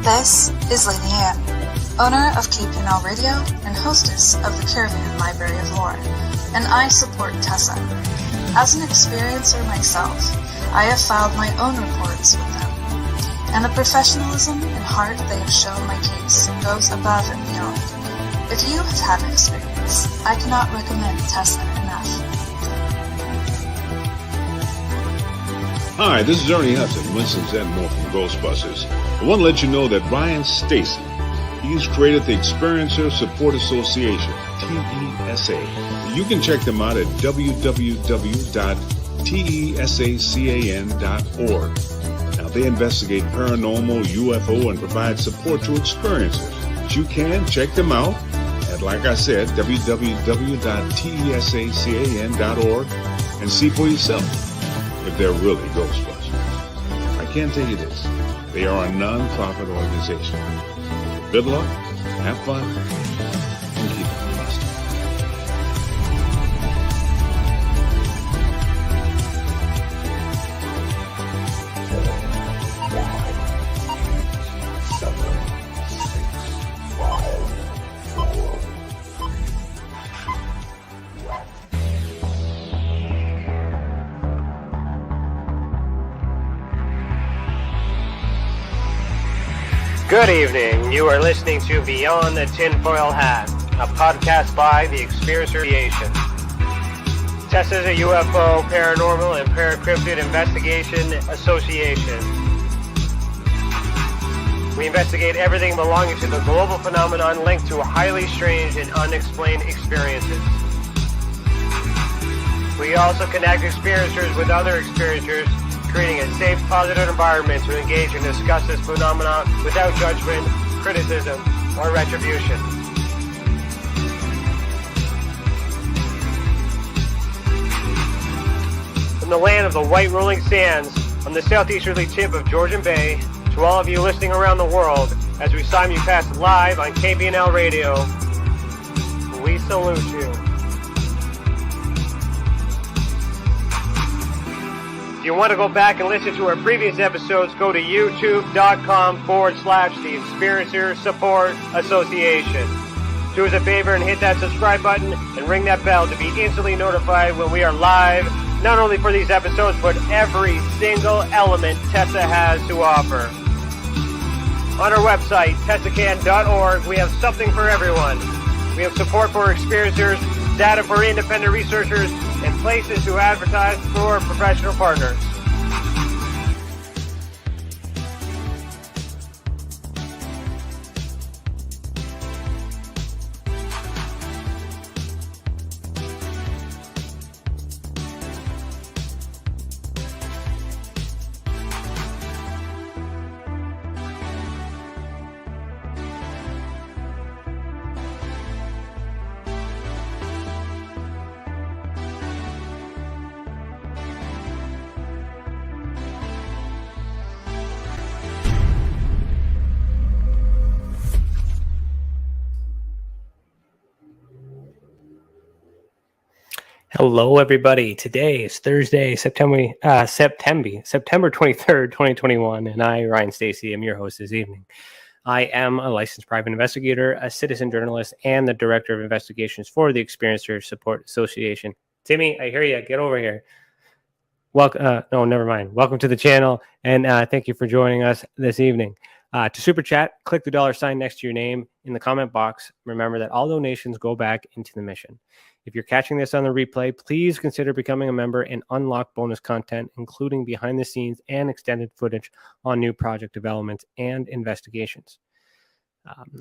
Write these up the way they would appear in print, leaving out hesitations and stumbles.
This is Lady Anne, owner of KPNL Radio and hostess of the Caravan Library of Lore, and I support Tessa. As an experiencer myself, I have filed my own reports with them, and the professionalism and heart they have shown my case goes above and beyond. If you have had an experience, I cannot recommend Tessa enough. Hi, this is Ernie Hudson, Winston's and more from Ghostbusters. I want to let you know that Ryan Stacy, he's created the Experiencer Support Association, TESA. You can check them out at www.tesacan.org. Now, they investigate paranormal, UFO, and provide support to experiencers. But you can check them out at, like I said, www.tesacan.org and see for yourself if they're really Ghostbusters. I can tell you this, they are a non-profit organization. Good luck, have fun, and keep on busting. Good evening. You are listening to Beyond the Tinfoil Hat, a podcast by the Experiencer Association. Tessa is a UFO, paranormal, and paracryptid investigation association. We investigate everything belonging to the global phenomenon linked to highly strange and unexplained experiences. We also connect experiencers with other experiencers, creating a safe, positive environment to engage and discuss this phenomenon without judgment, criticism, or retribution. From the land of the white rolling sands on the southeasterly tip of Georgian Bay, to all of you listening around the world, as we simulcast live on KPNL Radio, we salute you. If you want to go back and listen to our previous episodes, go to youtube.com/the Experiencer Support Association. Do us a favor and hit that subscribe button and ring that bell to be instantly notified when we are live, not only for these episodes, but every single element Tessa has to offer. On our website, tessacan.org, we have something for everyone. We have support for experiencers, data for independent researchers, and places to advertise for professional partners. Hello, everybody. Today is Thursday, September 23rd, 2021, and I, Ryan Stacy, am your host this evening. I am a licensed private investigator, a citizen journalist, and the director of investigations for the Experiencer Support Association. Timmy, I hear you. Get over here. Welcome. No, never mind. Welcome to the channel, and thank you for joining us this evening. To super chat, click the $ next to your name in the comment box. Remember that all donations go back into the mission. If you're catching this on the replay, please consider becoming a member and unlock bonus content, including behind the scenes and extended footage on new project developments and investigations.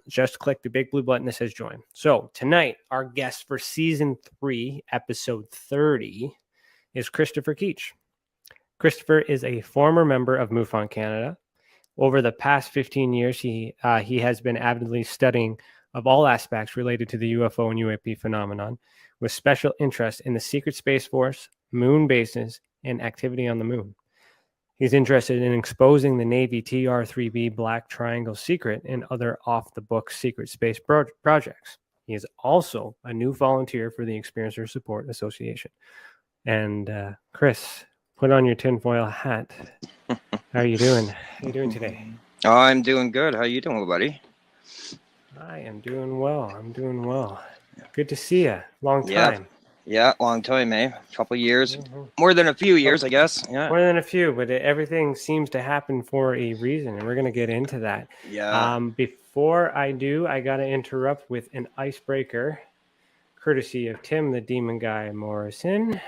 Just click the big blue button that says join. So tonight, our guest for season 3, episode 30, is Christopher Keech. Christopher is a former member of MUFON Canada. Over the past 15 years, he has been avidly studying of all aspects related to the UFO and UAP phenomenon, with special interest in the secret space force, moon bases, and activity on the moon. He's interested in exposing the Navy Tr3b Black Triangle secret and other off-the-book secret space projects. He is also a new volunteer for the Experiencer Support Association. And Chris, put on your tinfoil hat. How are you doing? How are you doing today? Oh, I'm doing good. How you doing, buddy? I am doing well. I'm doing well. Good to see you. Long Yeah. time. Yeah, long time, eh? A couple years. Mhm. More than a few years, I guess. Yeah. More than a few, but everything seems to happen for a reason, and we're going to get into that. Yeah. Before I do, I got to interrupt with an icebreaker, courtesy of Tim, the Demon Guy Morrison.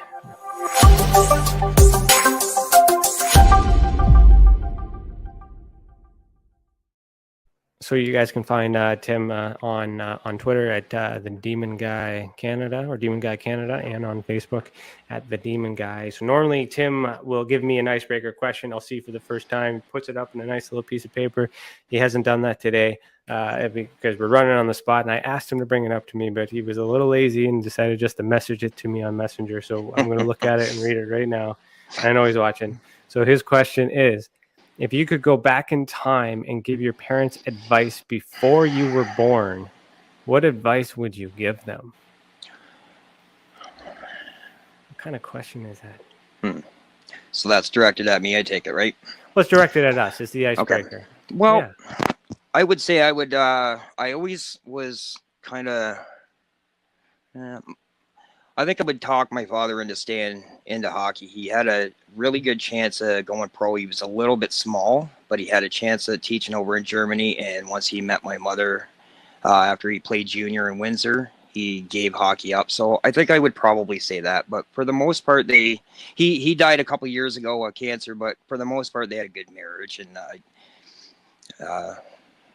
So you guys can find Tim on Twitter at the Demon Guy Canada or Demon Guy Canada, and on Facebook at the Demon Guy. So normally Tim will give me an icebreaker question. I'll see for the first time, puts it up in a nice little piece of paper. He hasn't done that today because we're running on the spot. And I asked him to bring it up to me, but he was a little lazy and decided just to message it to me on Messenger. So I'm going to look at it and read it right now. I know he's watching. So his question is, if you could go back in time and give your parents advice before you were born, what advice would you give them? What kind of question is that? So that's directed at me, I take it, right? Well, it's directed at us. It's the icebreaker. Okay. Well, yeah. I would say I always was kind of, I think I would talk my father into staying into hockey. He had a really good chance of going pro. He was a little bit small, but he had a chance of teaching over in Germany. And once he met my mother, after he played junior in Windsor, he gave hockey up. So I think I would probably say that. But for the most part, he died a couple years ago of cancer. But for the most part, they had a good marriage, and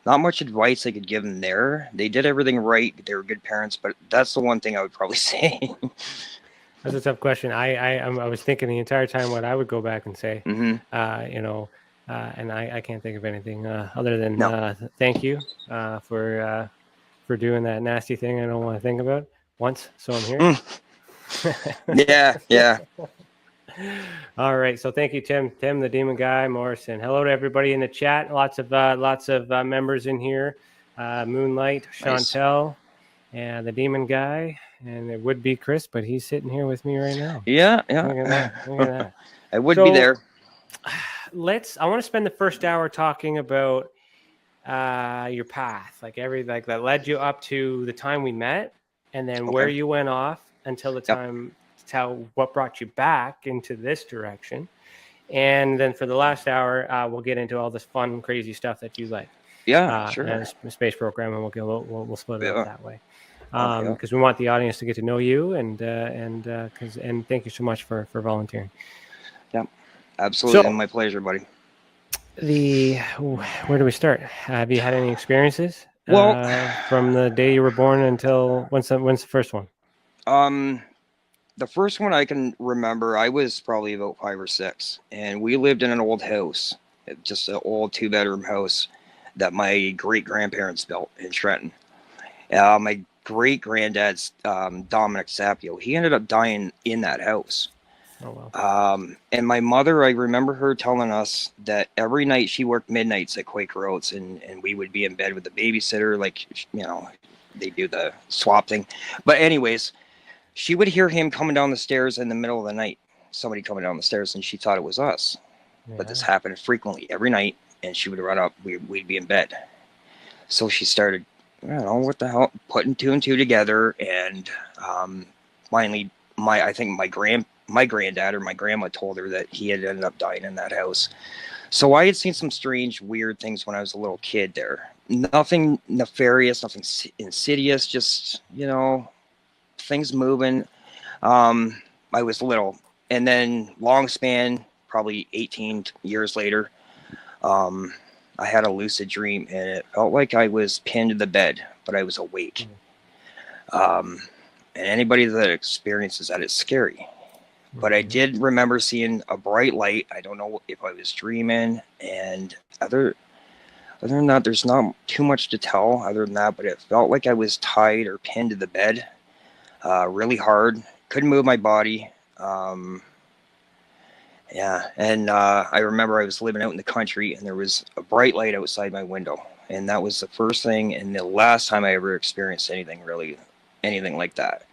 not much advice I could give them there. They did everything right. They were good parents, but that's the one thing I would probably say. That's a tough question. I was thinking the entire time what I would go back and say, and I can't think of anything other than thank you for doing that nasty thing I don't want to think about once. So I'm here. Yeah. All right. So thank you, Tim. Tim, the Demon Guy Morrison. Hello to everybody in the chat. Lots of members in here. Moonlight, Chantel, and the Demon Guy, and it would be Chris, but he's sitting here with me right now. Yeah. Look at that. I would be there. I want to spend the first hour talking about your path, like that led you up to the time we met, and then where you went off until the time. What brought you back into this direction, and then for the last hour we'll get into all this fun crazy stuff that you like. Sure. And the space program, and we'll split it up that way because we want the audience to get to know you, and thank you so much for volunteering. Yeah, absolutely. So, my pleasure, buddy. Where do we start? Have you had any experiences from the day you were born until when's the first one? The first one I can remember, I was probably about 5 or 6, and we lived in an old house, just an old 2-bedroom house that my great-grandparents built in Trenton. My great-granddad's Dominic Sapio, he ended up dying in that house. Oh, wow. And my mother, I remember her telling us that every night she worked midnights at Quaker Oats, and we would be in bed with the babysitter, like, they do the swap thing. But anyways, she would hear him coming down the stairs in the middle of the night, somebody coming down the stairs, and she thought it was us. Yeah. But this happened frequently every night, and she would run up, we'd be in bed. So she started, I don't know what the hell, putting 2 and 2 together, and finally, I think my granddad or my grandma told her that he had ended up dying in that house. So I had seen some strange, weird things when I was a little kid there. Nothing nefarious, nothing insidious, just, things moving. I was little, and then long span, probably 18 years later, I had a lucid dream, and it felt like I was pinned to the bed, but I was awake. And anybody that experiences that, it's scary. But I did remember seeing a bright light. I don't know if I was dreaming, and other than that, there's not too much to tell other than that, but it felt like I was tied or pinned to the bed really hard. Couldn't move my body. And I remember I was living out in the country, and there was a bright light outside my window, and that was the first thing and the last time I ever experienced anything like that.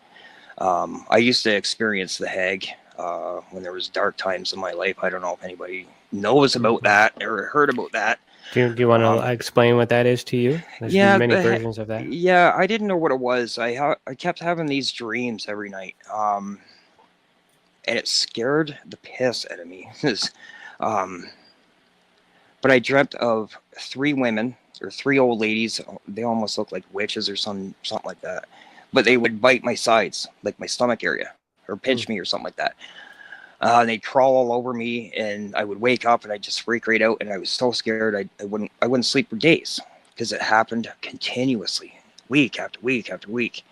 I used to experience the Hag when there was dark times in my life. I don't know if anybody knows about that or heard about that. Do you want to explain what that is to you? There's many versions of that. Yeah, I didn't know what it was. I kept having these dreams every night, and it scared the piss out of me. But I dreamt of 3 women or 3 old ladies. They almost looked like witches or something like that. But they would bite my sides, like my stomach area, or pinch me or something like that. They'd crawl all over me, and I would wake up and I'd just freak right out. And I was so scared I wouldn't sleep for days because it happened continuously, week after week after week.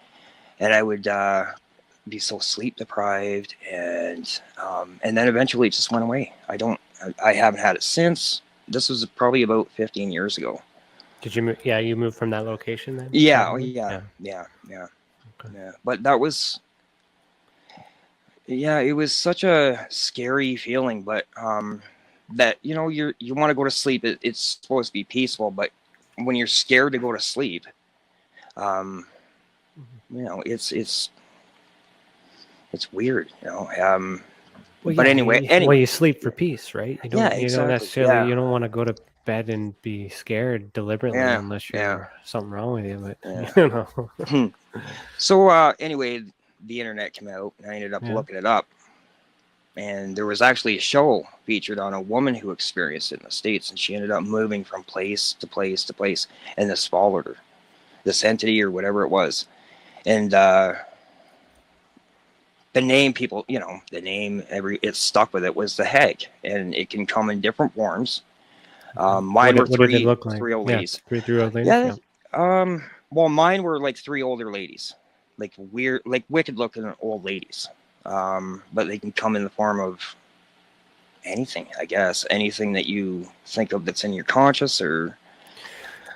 And I would be so sleep deprived, and then eventually it just went away. I haven't had it since. This was probably about 15 years ago. Did you move? Yeah, you moved from that location then? Yeah, probably? yeah. Okay. Yeah. But that was, it was such a scary feeling. But that you want to go to sleep. It's supposed to be peaceful, but when you're scared to go to sleep, it's weird. But anyway, you sleep for peace, right? You don't, you don't necessarily, you don't want to go to bed and be scared deliberately unless you're something wrong with you. But So anyway, the internet came out, and I ended up looking it up, and there was actually a show featured on a woman who experienced it in the States, and she ended up moving from place to place to place, and this followed her, this entity or whatever it was, and the name it stuck with it was the Hag, and it can come in different forms. Mine were what did it look like? 3 old ladies. 3 old ladies. Yeah. Well, mine were like 3 older ladies, like weird, like wicked looking old ladies. But they can come in the form of anything, I guess, anything that you think of that's in your conscious or.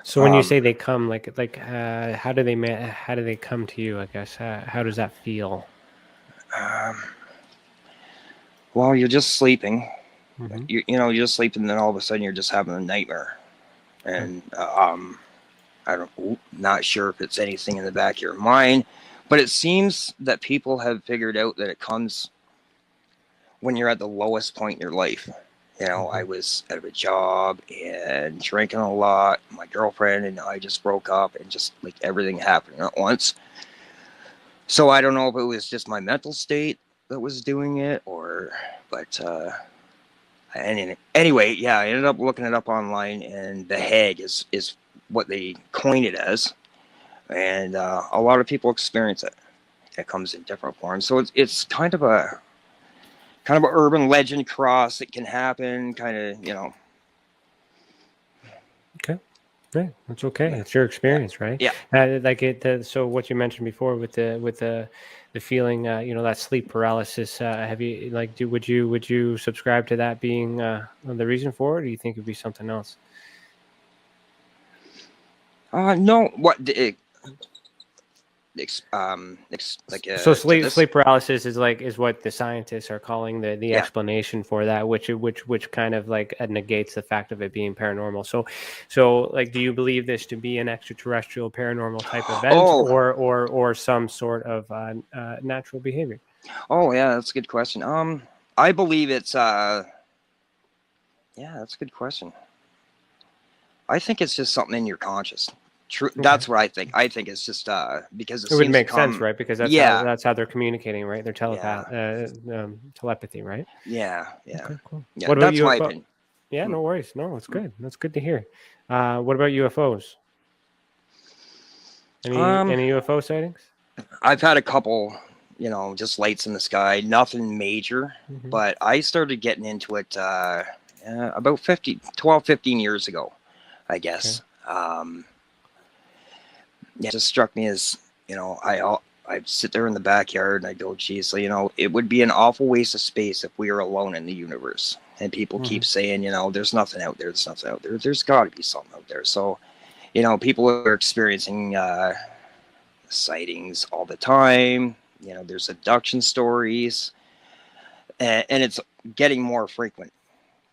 So when you say they come, how do they come to you? I guess how does that feel? Well, you're just sleeping. Mm-hmm. You're just sleeping, and then all of a sudden you're just having a nightmare, and not sure if it's anything in the back of your mind, but it seems that people have figured out that it comes when you're at the lowest point in your life. I was out of a job and drinking a lot. My girlfriend and I just broke up, and just like everything happened at once. So I don't know if it was just my mental state that was doing it, but anyway, I ended up looking it up online, and the Hag is what they coined it as, and a lot of people experience it. It comes in different forms, so it's kind of a urban legend cross. It can happen, Okay. Right, that's okay. It's your experience, right? Yeah. So what you mentioned before with the feeling, that sleep paralysis. Have you would you subscribe to that being the reason for it? Or do you think it'd be something else? No. What? So sleep paralysis is what the scientists are calling the explanation for that, which kind of negates the fact of it being paranormal. So do you believe this to be an extraterrestrial paranormal type event, or some sort of natural behavior? Oh yeah, that's a good question. I believe it's that's a good question. I think it's just something in your conscious. True. Okay. That's what I think. I think it's just because it would make sense, right? Because that's how they're communicating, right? They're telepathy, right? Yeah. Okay, cool. Yeah, what that's my opinion. Yeah, no worries. No, it's good. That's good to hear. What about UFOs? Any UFO sightings? I've had a couple, just lights in the sky, nothing major, but I started getting into it about 15 years ago, I guess. Okay. It just struck me as, I'd sit there in the backyard and I go, geez, it would be an awful waste of space if we were alone in the universe. And people keep saying, there's nothing out there. There's nothing out there. There's got to be something out there. So, people are experiencing sightings all the time. There's abduction stories, and it's getting more frequent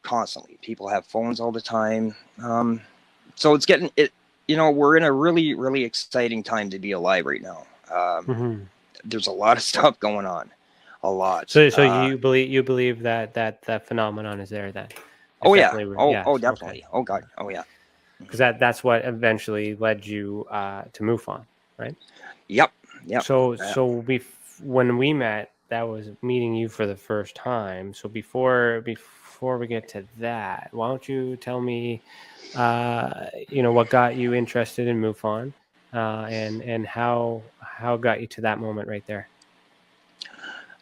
constantly. People have phones all the time. So we're in a really, really exciting time to be alive right now. There's a lot of stuff going on, a lot. So you believe that phenomenon is there then? Oh yeah. Definitely, Oh definitely. Okay. Oh God. Oh yeah. Because that's what eventually led you to MUFON, right? Yep. Yep. So when we met, that was meeting you for the first time. So before we get to that, why don't you tell me, what got you interested in MUFON, and how got you to that moment right there?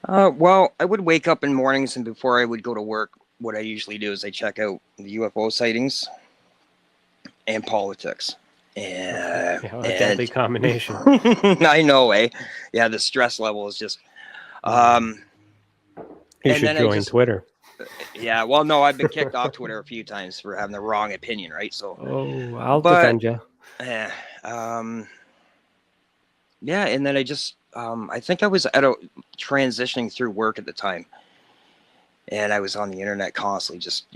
Well, I would wake up in mornings, and before I would go to work, what I usually do is I check out the UFO sightings and politics. A deadly combination. I know, eh? Yeah, the stress level is just. You should join Twitter. Yeah, well, no, I've been kicked off Twitter a few times for having the wrong opinion, right? So. I'll defend you. Yeah, and then I think I was transitioning through work at the time. And I was on the internet constantly, just,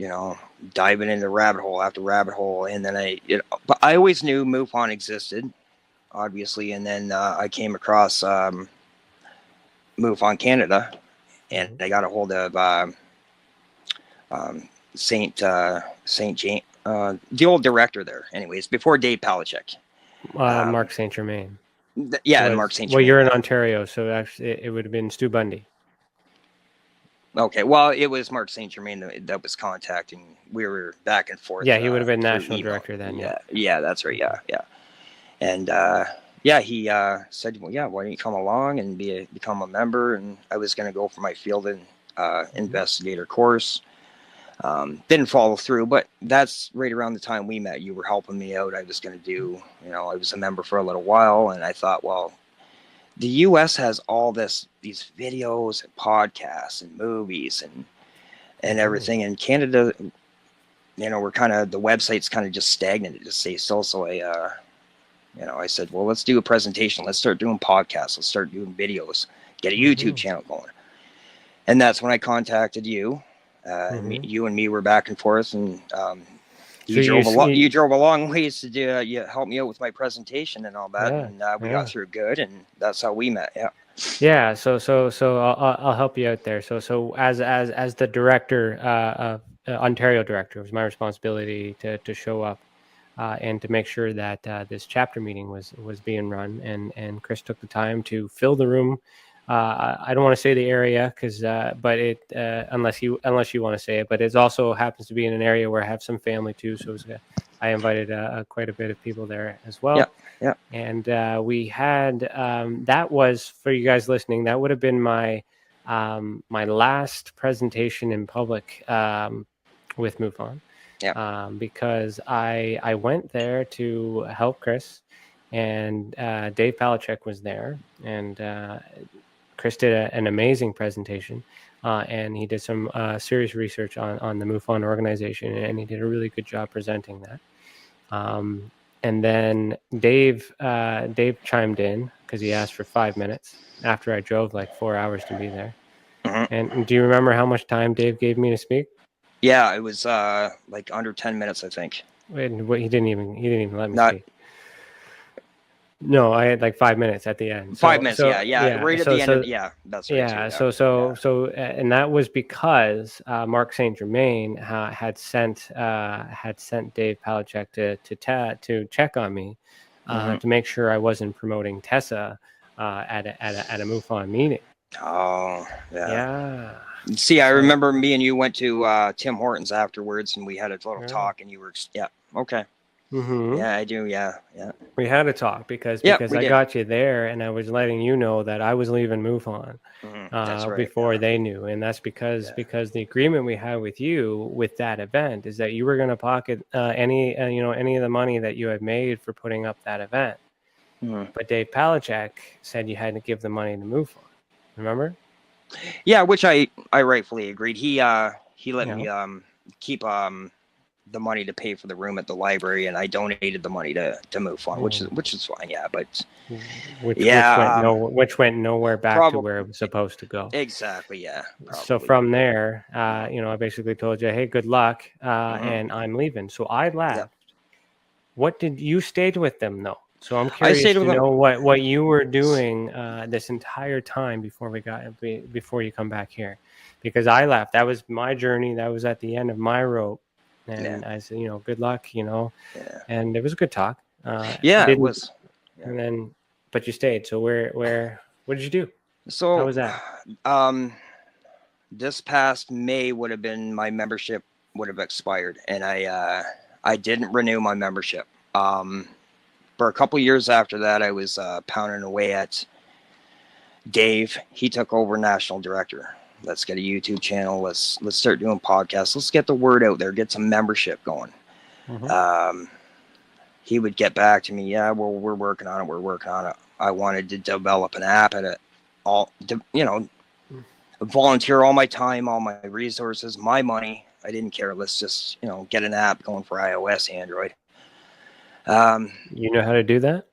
diving into rabbit hole after rabbit hole. And then but I always knew MUFON existed, obviously. And then I came across MUFON Canada, and I got a hold of Saint James, the old director there. Anyways, before Dave Palachuk. Mark St. Germain. And Mark St. Germain. Well, you're in Ontario, so actually it would have been Stu Bundy. Okay, well, it was Mark St. Germain that was contacting. We were back and forth. Yeah, he would have been national director then. Yeah, that's right. Yeah. And he said, "Well, yeah, why don't you come along and become a member?" And I was going to go for my field and investigator course. Didn't follow through, but that's right around the time we met. You were helping me out. I was going to do, I was a member for a little while, and I thought, well, the U.S. has all these videos and podcasts and movies and everything. And Canada, we're kind of, the website's kind of just stagnant. It just stays still. So I said, well, let's do a presentation. Let's start doing podcasts. Let's start doing videos. Get a YouTube channel going. And that's when I contacted you. You and me were back and forth, and you drove a long ways to do. You helped me out with my presentation and all that, and we got through good, and that's how we met. Yeah. So I'll help you out there. So as the director, Ontario director, it was my responsibility to show up and to make sure that this chapter meeting was being run, and Chris took the time to fill the room. I don't want to say the area but it unless you want to say it, but it also happens to be in an area where I have some family too. So I invited quite a bit of people there as well. Yeah. And we had that was, for you guys listening, that would have been my my last presentation in public with MUFON. Yeah. Because I went there to help Chris, and Dave Palachuk was there, and Chris did an amazing presentation, and he did some serious research on the MUFON organization, and he did a really good job presenting that. And then Dave chimed in because he asked for 5 minutes after I drove like 4 hours to be there. And do you remember how much time Dave gave me to speak? Yeah, it was like under 10 minutes, I think. And he didn't even let me speak. No, I had like 5 minutes at the end. 5 minutes, yeah. Right at the end, that's right. Yeah, so, and that was because Mark St. Germain had sent Dave Palachuk to check on me, to make sure I wasn't promoting Tessa at a MUFON meeting. Oh, yeah. See, I remember me and you went to Tim Hortons afterwards, and we had a little talk, and you were, okay. Yeah, I do. Yeah. We had a talk because I got you there, and I was letting you know that I was leaving MUFON before they knew, and that's because the agreement we had with you with that event is that you were going to pocket any of the money that you had made for putting up that event. But Dave Palachuk said you had to give the money to MUFON. Remember? Yeah, which I rightfully agreed. He let me keep the money to pay for the room at the library, and I donated the money to MUFON, which is fine. Yeah, but which went nowhere back to where it was supposed to go. Exactly. Yeah. Probably. So from there, I basically told you, hey, good luck, and I'm leaving. So I left what did you stayed with them though? So I'm I curious stayed to with them. know what you were doing this entire time before you come back here, because I left. That was my journey. That was at the end of my rope, and I said, good luck, Yeah. and it was a good talk. Yeah, it Didn't was. Yeah. and then but you stayed. So what did you do? How So, was that? this past May would have been my membership would have expired, and I didn't renew my membership. For a couple years after that, I was pounding away at Dave. He took over national director. Let's get a YouTube channel. Let's start doing podcasts. Let's get the word out there. Get some membership going. He would get back to me. Yeah, well, we're working on it. We're working on it. I wanted to develop an app at it. Volunteer all my time, all my resources, my money. I didn't care. Let's just, get an app going for iOS, Android. You know how to do that?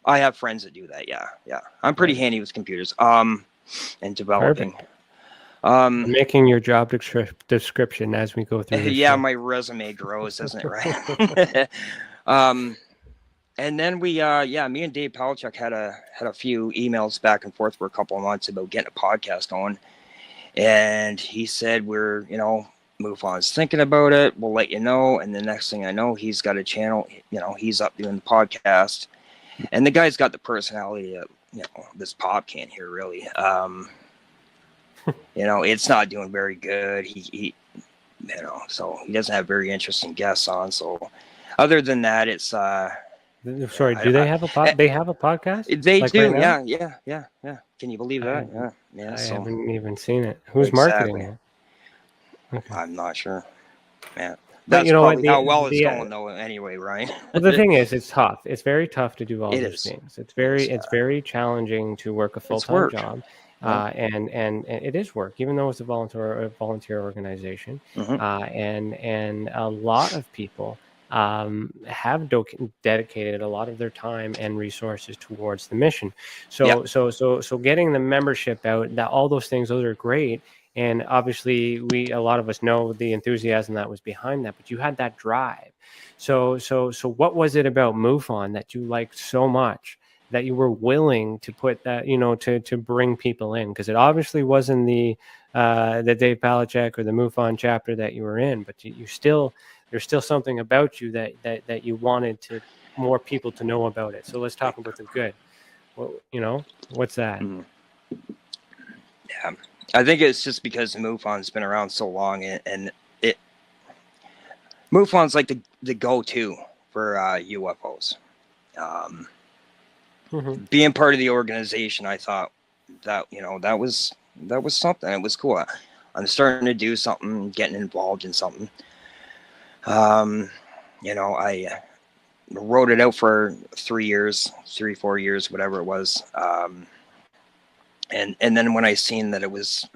I have friends that do that. Yeah. I'm pretty handy with computers. And developing. Perfect. I'm making your job description as we go through this show. My resume grows, doesn't it? Right. And then we, me and Dave Palachuk had a few emails back and forth for a couple of months about getting a podcast going. And he said, we're, MUFON's thinking about it. We'll let you know. And the next thing I know, he's got a channel, he's up doing the podcast. And the guy's got the personality of, this pop can here, really. It's not doing very good. He so he doesn't have very interesting guests on. So other than that, it's, sorry, do they have a they have a podcast? They do. Right yeah. Can you believe that? Yeah. I haven't even seen it. Who's marketing it? Okay. I'm not sure. Man, that's probably how well it's going though. Anyway, right? Well, the thing is, it's tough. It's very tough to do all these things. It's very challenging to work a full-time job. And it is work, even though it's a volunteer organization. And a lot of people have dedicated a lot of their time and resources towards the mission. So getting the membership out, all those things, those are great. And obviously a lot of us know the enthusiasm that was behind that, but you had that drive. So what was it about MUFON that you liked so much that you were willing to put that, to bring people in? Because it obviously wasn't the Dave Palachuk or the MUFON chapter that you were in, but there's still something about you that you wanted more people to know about it. So let's talk about the good. Well, what's that? Yeah, I think it's just because MUFON's been around so long, and MUFON's like the go-to for UFOs. Being part of the organization, I thought that that was something. It was cool. I'm starting to do something, getting involved in something. I wrote it out for 4 years, whatever it was. And then when I seen that it was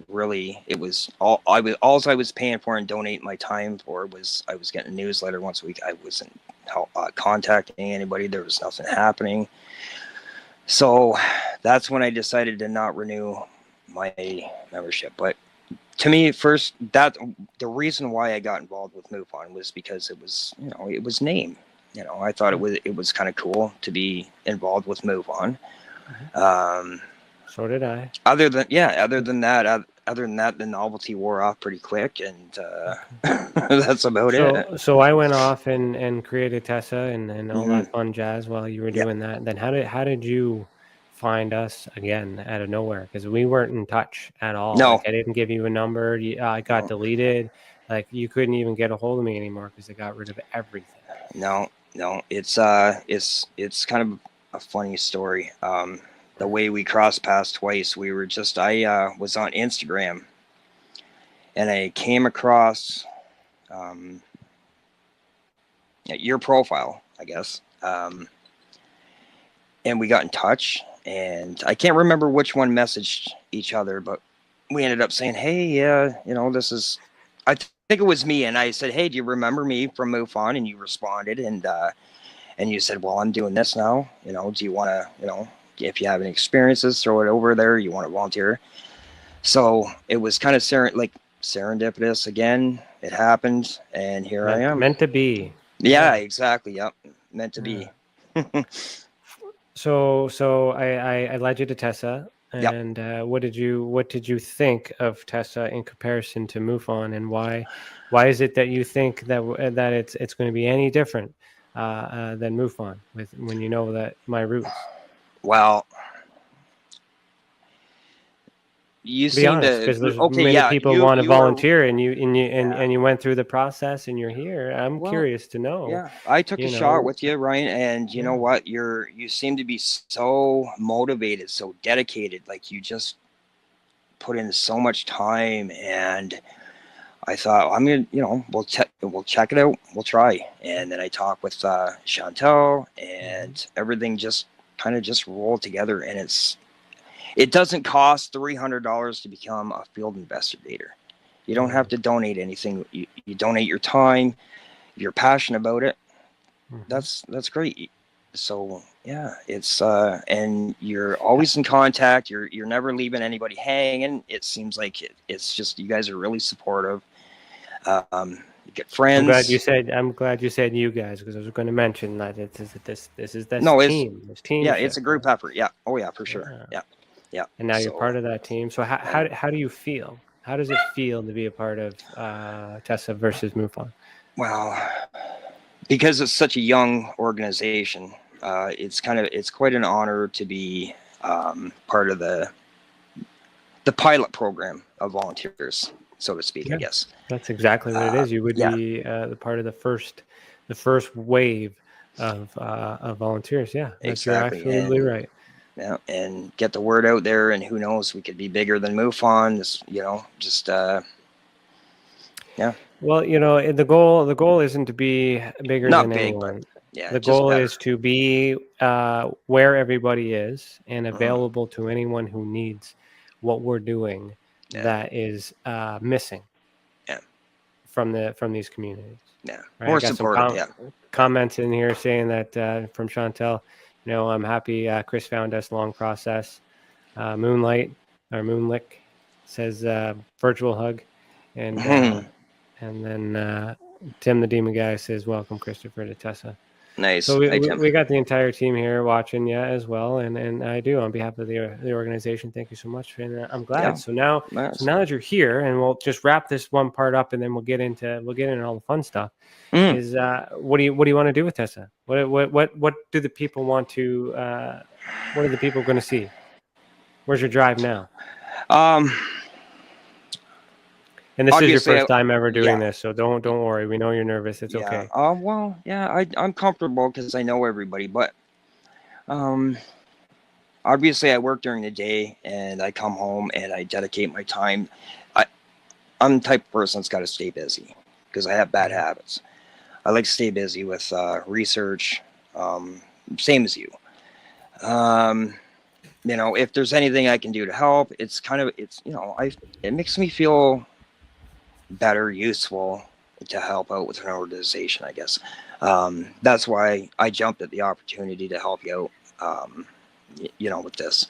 all I was paying for and donating my time for was I was getting a newsletter once a week. I wasn't contacting anybody. There was nothing happening. So that's when I decided to not renew my membership. But to me, first, the reason why I got involved with MUFON was because it was, it was name. I thought it was kind of cool to be involved with MUFON. So did I. Other than that, the novelty wore off pretty quick, and that's about it. So I went off and created Tessa and all that fun jazz while you were doing that. Then how did you find us again out of nowhere? Because we weren't in touch at all. No, I didn't give you a number. I got deleted. Like you couldn't even get a hold of me anymore because they got rid of everything. No, it's kind of a funny story. The way we crossed paths twice, I was on Instagram and I came across your profile, I guess. And we got in touch, and I can't remember which one messaged each other, but we ended up saying, hey, this is, I think it was me. And I said, hey, do you remember me from MUFON? And you responded, and you said, well, I'm doing this now. Do you want to, if you have any experiences, throw it over there. You want to volunteer. So it was kind of serendipitous again. It happened, and here I am. Meant to be. Yeah, exactly. Yep. meant to be. So I led you to Tessa, Yep. and what did you think of Tessa in comparison to MUFON, and why is it that you think that it's going to be any different than MUFON when you know that my roots? Well, you Be seem honest, to because there's okay. many Yeah, people want to you are. volunteer, and you Yeah. and you went through the process, and you're here. I'm Well, curious to know, yeah, I took a you shot know. with you, Ryan, and you know Yeah. what? You seem to be so motivated, so dedicated. Like you just put in so much time, and I thought I'm gonna, we'll check it out, we'll try. And then I talked with Chantel, and everything just kind of just rolled together. And it doesn't cost $300 to become a field investigator. You don't have to donate anything. You donate your time. If you're passionate about it, that's great. So yeah, it's and you're always in contact. You're never leaving anybody hanging. It seems like it's just you guys are really supportive. You get friends. I'm glad you said you guys, because I was going to mention that this No, it's team. This team. yeah, it's a group effort. Yeah. Oh yeah, for sure. Yeah. And now you're part of that team. So how do you feel? How does it feel to be a part of Tessa versus MUFON? Well, because it's such a young organization, it's quite an honor to be part of the pilot program of volunteers, so to speak. Yeah, I guess that's exactly what it is. You would be the part of the first wave of volunteers. Yeah, exactly. You're absolutely right. Yeah, and get the word out there, and who knows, we could be bigger than MUFON. Yeah. Well, the goal isn't to be bigger Not than big, anyone. but yeah, The just goal better. is to be where everybody is and available to anyone who needs what we're doing that is missing from these communities. Yeah, right? more I got supportive. Comments in here saying that from Chantel, I'm happy Chris found us. Long process. Moonlight or Moonlick says virtual hug, and then Tim the Demon Guy says welcome Christopher to Tessa. Nice. So we got the entire team here watching as well, and I do on behalf of the organization. Thank you so much, and I'm glad. Yeah. So now that you're here, and we'll just wrap this one part up, and then we'll get into all the fun stuff. Is what do you want to do with Tessa? What do the people want to? What are the people going to see? Where's your drive now? And this is your first time ever doing this, so don't worry. We know you're nervous. It's okay. Well, yeah, I'm comfortable because I know everybody. But obviously, I work during the day, and I come home and I dedicate my time. I'm the type of person that's got to stay busy because I have bad habits. I like to stay busy with research, same as you. If there's anything I can do to help, it makes me feel better, useful to help out with an organization, I guess. That's why I jumped at the opportunity to help you out, with this.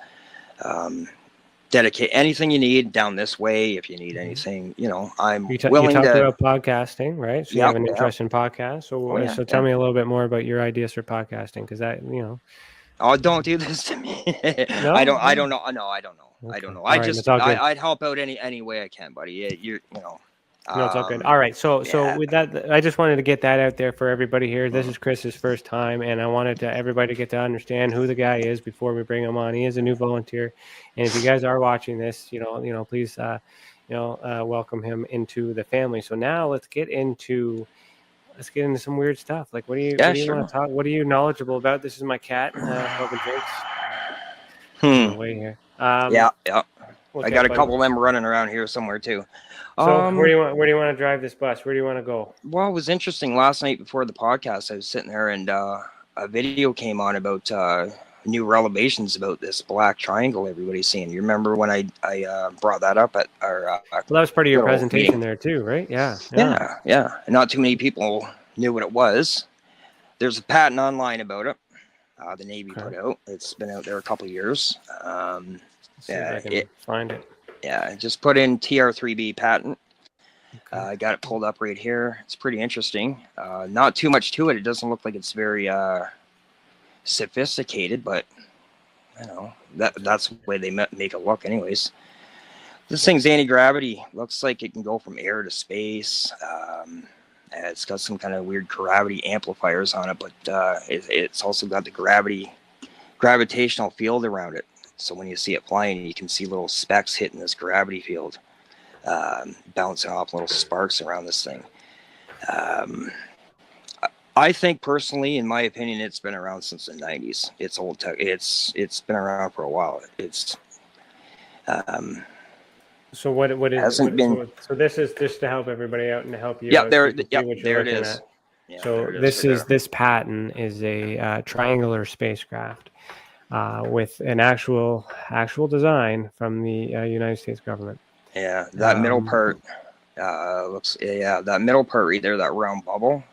Dedicate anything you need down this way. If you need anything, I'm willing to. You talked about podcasting, right? So you have an interest in podcasts. So tell me a little bit more about your ideas for podcasting, because that, Oh, don't do this to me. No? I don't know. No, I don't know. Okay. I don't know. I'd help out any way I can, buddy. No, it's all good. All right. So with that, I just wanted to get that out there for everybody here. This is Chris's first time, and I wanted everybody to get to understand who the guy is before we bring him on. He is a new volunteer, and if you guys are watching this, please, welcome him into the family. So now let's get into some weird stuff. Like, what do you want to talk? What are you knowledgeable about? This is my cat, Corbin Drinks. Way here. Yeah. Okay, I got a couple of them running around here somewhere too. So where do you want to drive this bus? Where do you want to go? Well, it was interesting. Last night before the podcast, I was sitting there and a video came on about new revelations about this black triangle everybody's seeing. You remember when I brought that up at our well, that was part of your presentation meeting there too, right? Yeah. And not too many people knew what it was. There's a patent online about it. The Navy put out. It's been out there a couple of years. See if I can find it. Yeah, just put in Tr3b patent, I got it pulled up right here. It's pretty interesting. Not too much to it. It doesn't look like it's very sophisticated, but you know that's the way they make it look, anyways. This thing's anti-gravity. Looks like it can go from air to space. It's got some kind of weird gravity amplifiers on it, but it's also got the gravitational field around it. So when you see it flying, you can see little specks hitting this gravity field, bouncing off little sparks around this thing. I think personally, in my opinion, it's been around since the 90s. It's old tech. It's been around for a while. It's so what is hasn't been. So this is just to help everybody out and to help you. Yeah, out there. so you can Yeah, see what you're there it looking is. at. Yeah, So there it is right there. this patent is a triangular spacecraft with an actual design from the United States government. Yeah, that middle part looks. Yeah, that middle part right there, that round bubble.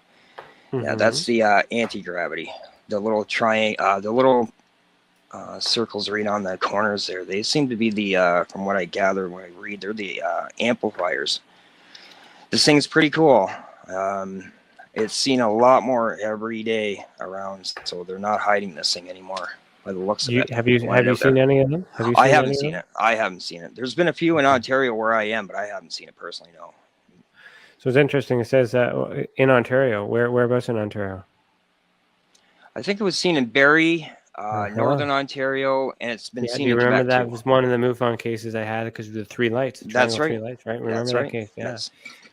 Yeah, that's the anti-gravity. The little the little circles right on the corners there. They seem to be the, from what I gather when I read, they're the amplifiers. This thing's pretty cool. It's seen a lot more every day around, so they're not hiding this thing anymore by the looks of it. Have you seen any of them? I haven't seen it. I haven't seen it. There's been a few in Ontario where I am, but I haven't seen it personally, no. So it's interesting. It says that in Ontario. Whereabouts in Ontario? I think it was seen in Barrie, Northern Ontario, and it's been seen Do you in remember Quebec that too. was one of the MUFON cases I had because of the three lights. That's right. 3 lights, right? Remember That's that right. case? Yeah. Yes.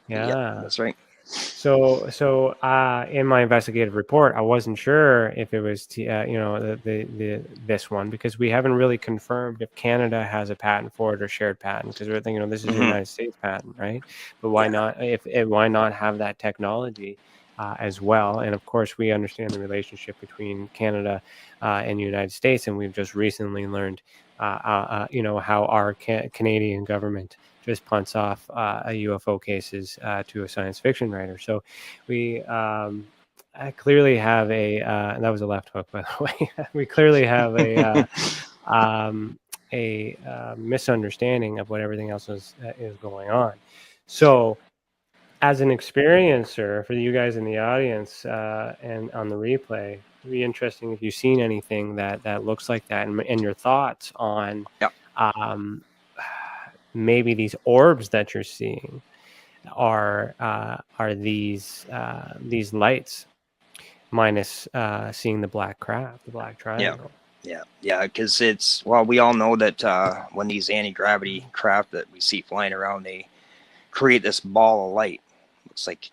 Yeah. That's right. So in my investigative report, I wasn't sure if it was this one because we haven't really confirmed if Canada has a patent for it or shared patent because we're thinking, this is a United States patent, right? But why not? Why not have that technology as well? And of course, we understand the relationship between Canada and the United States, and we've just recently learned, how our Canadian government just punts off UFO cases to a science fiction writer. So we clearly have that was a left hook, by the way. We clearly have a misunderstanding of what everything else is going on. So as an experiencer for you guys in the audience and on the replay, it'd be interesting if you've seen anything that looks like that and your thoughts on maybe these orbs that you're seeing are these lights minus seeing the black craft, the black triangle. Yeah, because we all know that when these anti-gravity craft that we see flying around, they create this ball of light. Looks like,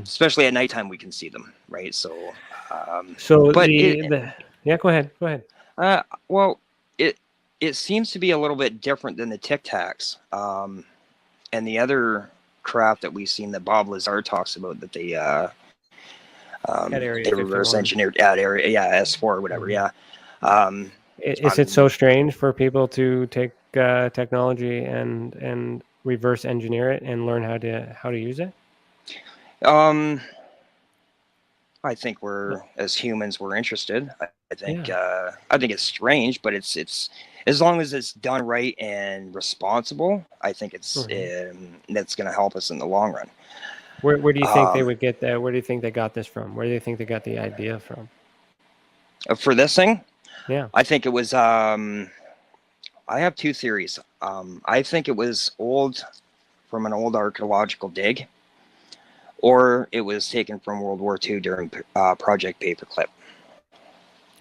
especially at nighttime, we can see them, right? So, go ahead. Well, it seems to be a little bit different than the Tic Tacs and the other craft that we've seen that Bob Lazar talks about that they reverse engineered at area S4 or whatever. Yeah. Is it so strange for people to take technology and reverse engineer it and learn how to use it? I think as humans, we're interested. I think it's strange, but it's as long as it's done right and responsible, I think it's that's going to help us in the long run. Where do you think they would get that? Where do you think they got this from? Where do you think they got the idea from? For this thing? Yeah. I think it was, I have two theories. I think it was from an old archaeological dig, or it was taken from World War II during Project Paperclip.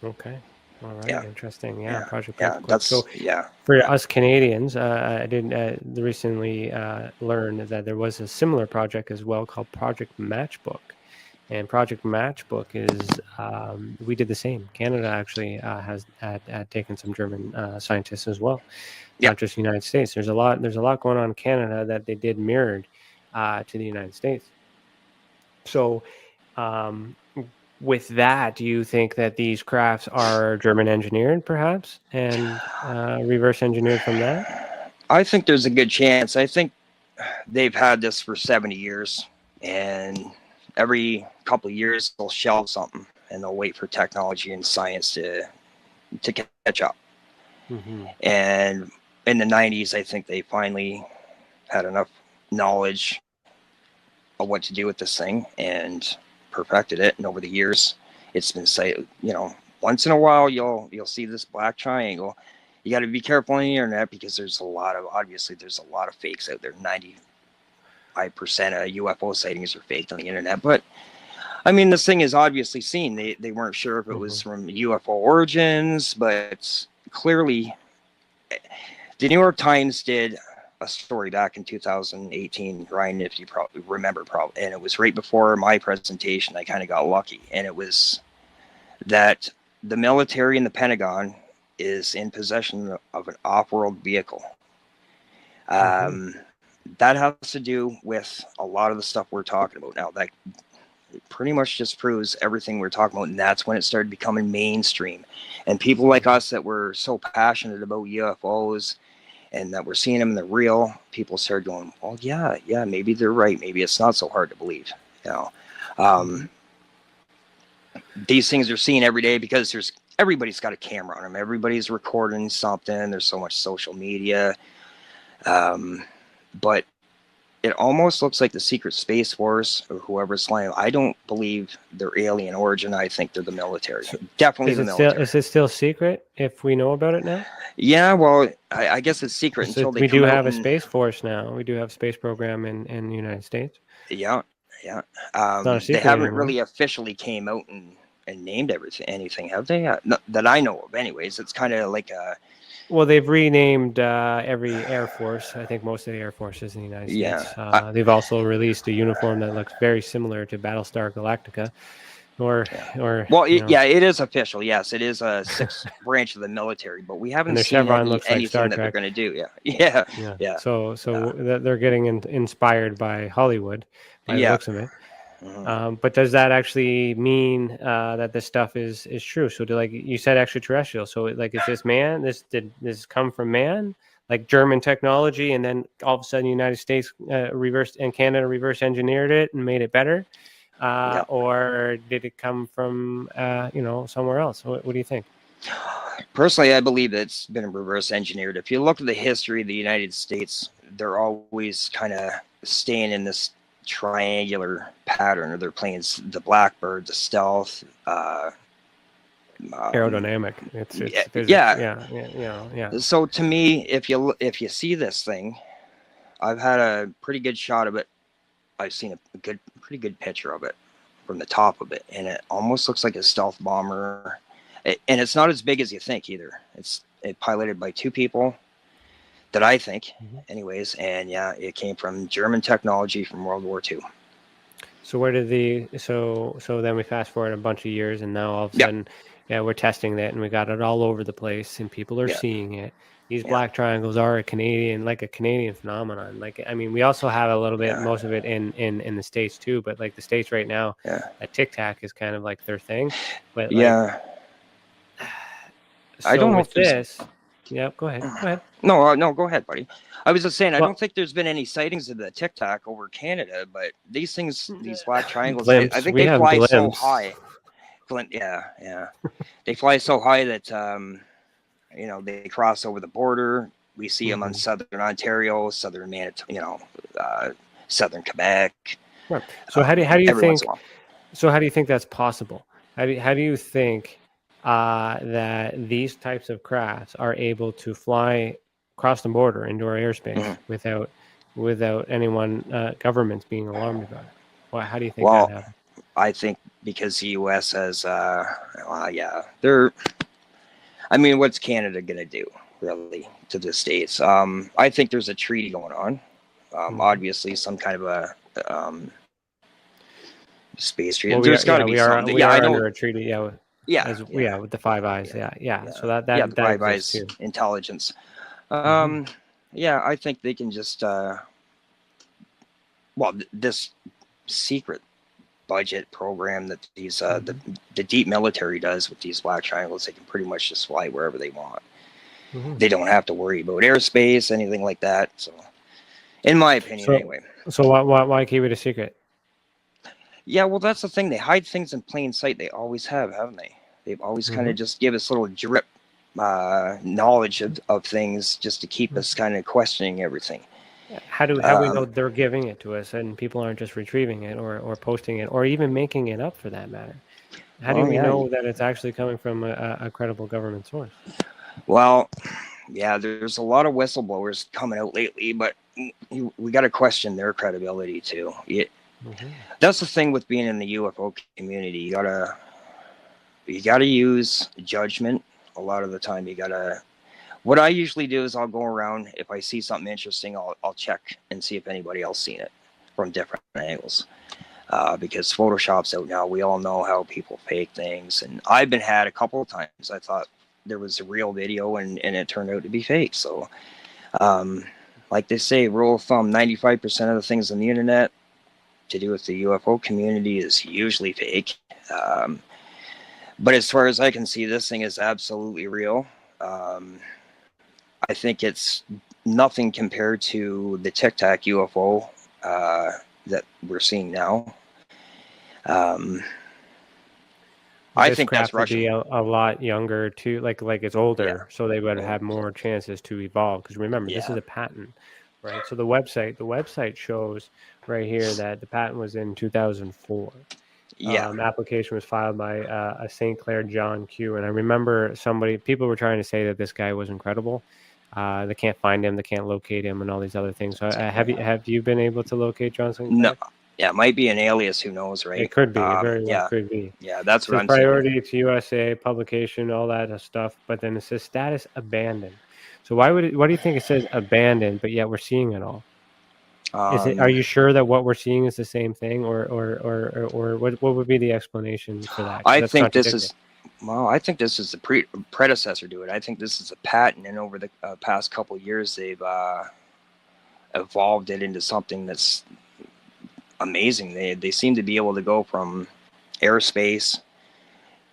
Okay. All right. Yeah. Interesting. Yeah. Project Yeah. Paperclip. For us Canadians, I did recently learn that there was a similar project as well called Project Matchbook. And Project Matchbook is, we did the same. Canada actually has had taken some German scientists as well, not just the United States. There's a lot going on in Canada that they did mirrored to the United States. So with that, do you think that these crafts are German engineered perhaps and reverse engineered from that? I think there's a good chance. I think they've had this for 70 years and every couple of years they'll shelve something and they'll wait for technology and science to catch up. And in the 90s, I think they finally had enough knowledge of what to do with this thing and perfected it. And over the years, it's been once in a while you'll see this black triangle. You got to be careful on the internet because there's a lot of fakes out there. 95% of UFO sightings are faked on the internet. But I mean, this thing is obviously seen. They weren't sure if it was from UFO origins, but clearly the New York Times did a story back in 2018, Ryan, if you probably remember, and it was right before my presentation. I kind of got lucky, and it was that the military and the Pentagon is in possession of an off-world vehicle. That has to do with a lot of the stuff we're talking about now. That pretty much just proves everything we're talking about, and that's when it started becoming mainstream. And people like us that were so passionate about UFOs and that we're seeing them in the real, people started going, "Oh yeah, maybe they're right. Maybe it's not so hard to believe." These things are seen every day because everybody's got a camera on them. Everybody's recording something. There's so much social media. But it almost looks like the secret Space Force or whoever's flying. I don't believe they're alien origin. I think they're the military. Definitely the military. Is it still secret if we know about it now? Yeah, well, I guess it's secret until they we come do out have a Space Force now. We do have a space program in the United States. Yeah. Not a secret they haven't anymore. really officially came out and named anything, have they? That I know of, anyways. It's kind of like a... Well, they've renamed every Air Force. I think most of the Air Forces in the United States. Yeah. They've also released a uniform that looks very similar to Battlestar Galactica. It is official. Yes, it is a sixth branch of the military, but we haven't seen anything that they're going to do. Yeah. So they're getting inspired by Hollywood, by the looks of it. But does that actually mean that this stuff is true? So, like you said, extraterrestrial. So, like, is this man? Did this come from man? Like German technology, and then all of a sudden, the United States Canada reverse engineered it and made it better, or did it come from somewhere else? What do you think? Personally, I believe it's been reverse engineered. If you look at the history of the United States, they're always kind of staying in this triangular pattern, or they're playing the Blackbird, the stealth, aerodynamic. It's So to me, if you see this thing, I've had a pretty good shot of it. I've seen a pretty good picture of it from the top of it, and it almost looks like a stealth bomber. And it's not as big as you think either. It's piloted by two people, that I think, anyways, and it came from German technology from World War II. So where did so then we fast forward a bunch of years, and now all of a sudden, we're testing that, and we got it all over the place, and people are seeing it. These black triangles are a Canadian phenomenon. Like, I mean, we also have a little bit, most of it in the States too, but like the States right now, a Tic Tac is kind of like their thing. But so I don't know if this. Yeah, go ahead. No, go ahead, buddy. I was just saying, I don't think there's been any sightings of the Tic Tac over Canada, but these things, these black triangles, I think they fly so high. They fly so high that, they cross over the border. We see them on southern Ontario, southern Manitoba, southern Quebec. Right. So how do you think? So how do you think that's possible? How do you think that these types of crafts are able to fly across the border into our airspace without anyone, governments being alarmed about it? Well, how do you think that happened? I think because the U.S. has, what's Canada going to do, really, to the States? I think there's a treaty going on. Obviously, some kind of a space treaty. Well, there's got to be something. We are under a treaty, with the Five Eyes. Yeah. So that the Five Eyes too. Intelligence. I think they can just this secret budget program that these the deep military does with these black triangles, they can pretty much just fly wherever they want. They don't have to worry about airspace, anything like that. So, in my opinion, anyway. So why keep it a secret? Yeah, well, that's the thing. They hide things in plain sight. They always have, haven't they? They've always kind of just give us little drip knowledge of things just to keep us kind of questioning everything. How do we know they're giving it to us and people aren't just retrieving it or posting it or even making it up for that matter? How do we know that it's actually coming from a credible government source? Well, yeah, there's a lot of whistleblowers coming out lately, but we got to question their credibility too. That's the thing with being in the UFO community. You gotta use judgment. A lot of the time, what I usually do is I'll go around. If I see something interesting, I'll check and see if anybody else seen it from different angles. Because Photoshop's out now. We all know how people fake things. And I've been had a couple of times. I thought there was a real video and it turned out to be fake. So, like they say, rule of thumb, 95% of the things on the internet to do with the UFO community is usually fake. But as far as I can see, this thing is absolutely real. I think it's nothing compared to the Tic Tac UFO that we're seeing now. I think that's Russian. Would be a lot younger too, like it's older, so they would have more chances to evolve. Because remember, this is a patent, right? So the website shows right here that the patent was in 2004. Application was filed by a St. Clair John Q. And I remember people were trying to say that this guy was incredible. They can't find him, they can't locate him, and all these other things. So have you been able to locate John St. Clair? No. Yeah, it might be an alias. Who knows, right? It could be. It very well could be. Yeah, that's what I'm saying. Priority to USA, publication, all that stuff. But then it says status abandoned. So why do you think it says abandoned, but yet we're seeing it all? Are you sure that what we're seeing is the same thing, or what would be the explanation for that? I think this is the predecessor to it. I think this is a patent, and over the past couple of years, they've evolved it into something that's amazing. They seem to be able to go from airspace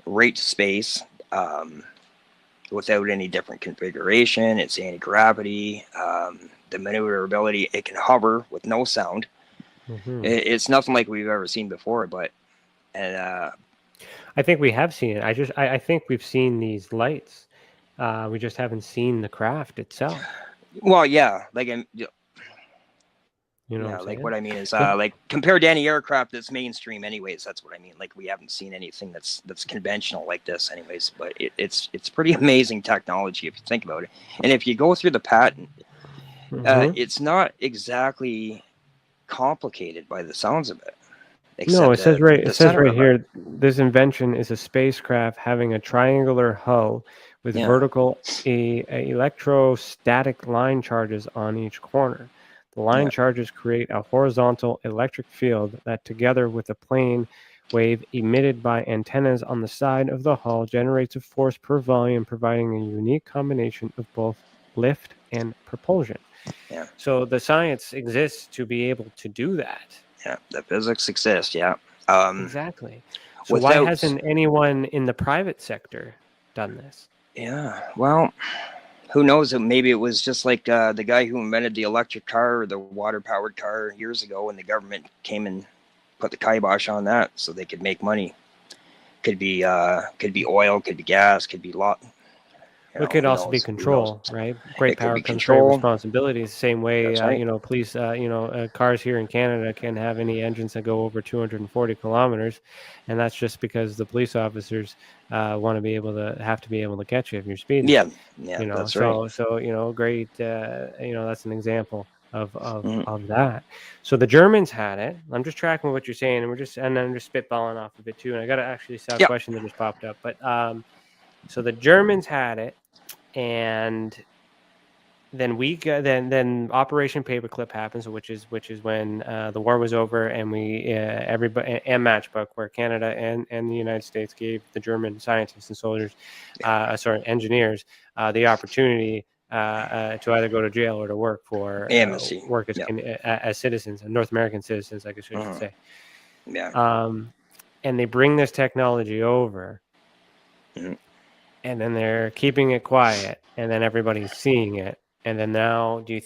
right to space without any different configuration. It's anti-gravity. The maneuverability, it can hover with no sound. It's nothing like we've ever seen before, I think we have seen it. I think we've seen these lights. We just haven't seen the craft itself. Well, yeah, like what what I mean is like compared to any aircraft that's mainstream anyways, that's what I mean. Like we haven't seen anything that's conventional like this anyways, but it's pretty amazing technology if you think about it. And if you go through the patent, it's not exactly complicated by the sounds of it. No, it says right here, this invention is a spacecraft having a triangular hull with vertical electrostatic line charges on each corner. The line charges create a horizontal electric field that, together with a plane wave emitted by antennas on the side of the hull, generates a force per volume, providing a unique combination of both lift and propulsion. Yeah. So the science exists to be able to do that. Yeah, the physics exists. Yeah. Exactly. So why hasn't anyone in the private sector done this? Yeah. Well, who knows? Maybe it was just like the guy who invented the electric car or the water-powered car years ago, and the government came and put the kibosh on that so they could make money. Could be oil, could be gas, could be lot. It could also be control, right? Great power comes great responsibility. Same way, police, cars here in Canada can have any engines that go over 240 kilometers, and that's just because the police officers have to be able to catch you if you're speeding. Yeah, that's right. So great. That's an example of that. So the Germans had it. I'm just tracking what you're saying, and I'm just spitballing off of it too. And I got to actually saw a question that just popped up, but so the Germans had it. And then then Operation Paperclip happens, which is when the war was over, and everybody and Matchbook, where Canada and the United States gave the German scientists and soldiers, engineers, the opportunity to either go to jail or to work for work as citizens, North American citizens, I guess I should say. Yeah. And they bring this technology over. Mm-hmm. And then they're keeping it quiet, and then everybody's seeing it. And then now the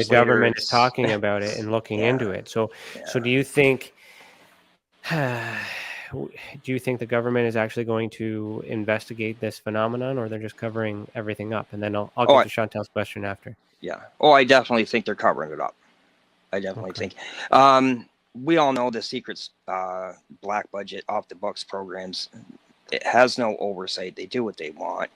government is talking about it and looking into it. So do you think do you think the government is actually going to investigate this phenomenon, or they're just covering everything up? And then I'll Oh, get to Chantel's question after. yeah. Oh, I definitely think they're covering it up. I definitely Okay. think. We all know the secrets, black budget, off the books programs. It has no oversight. They do what they want.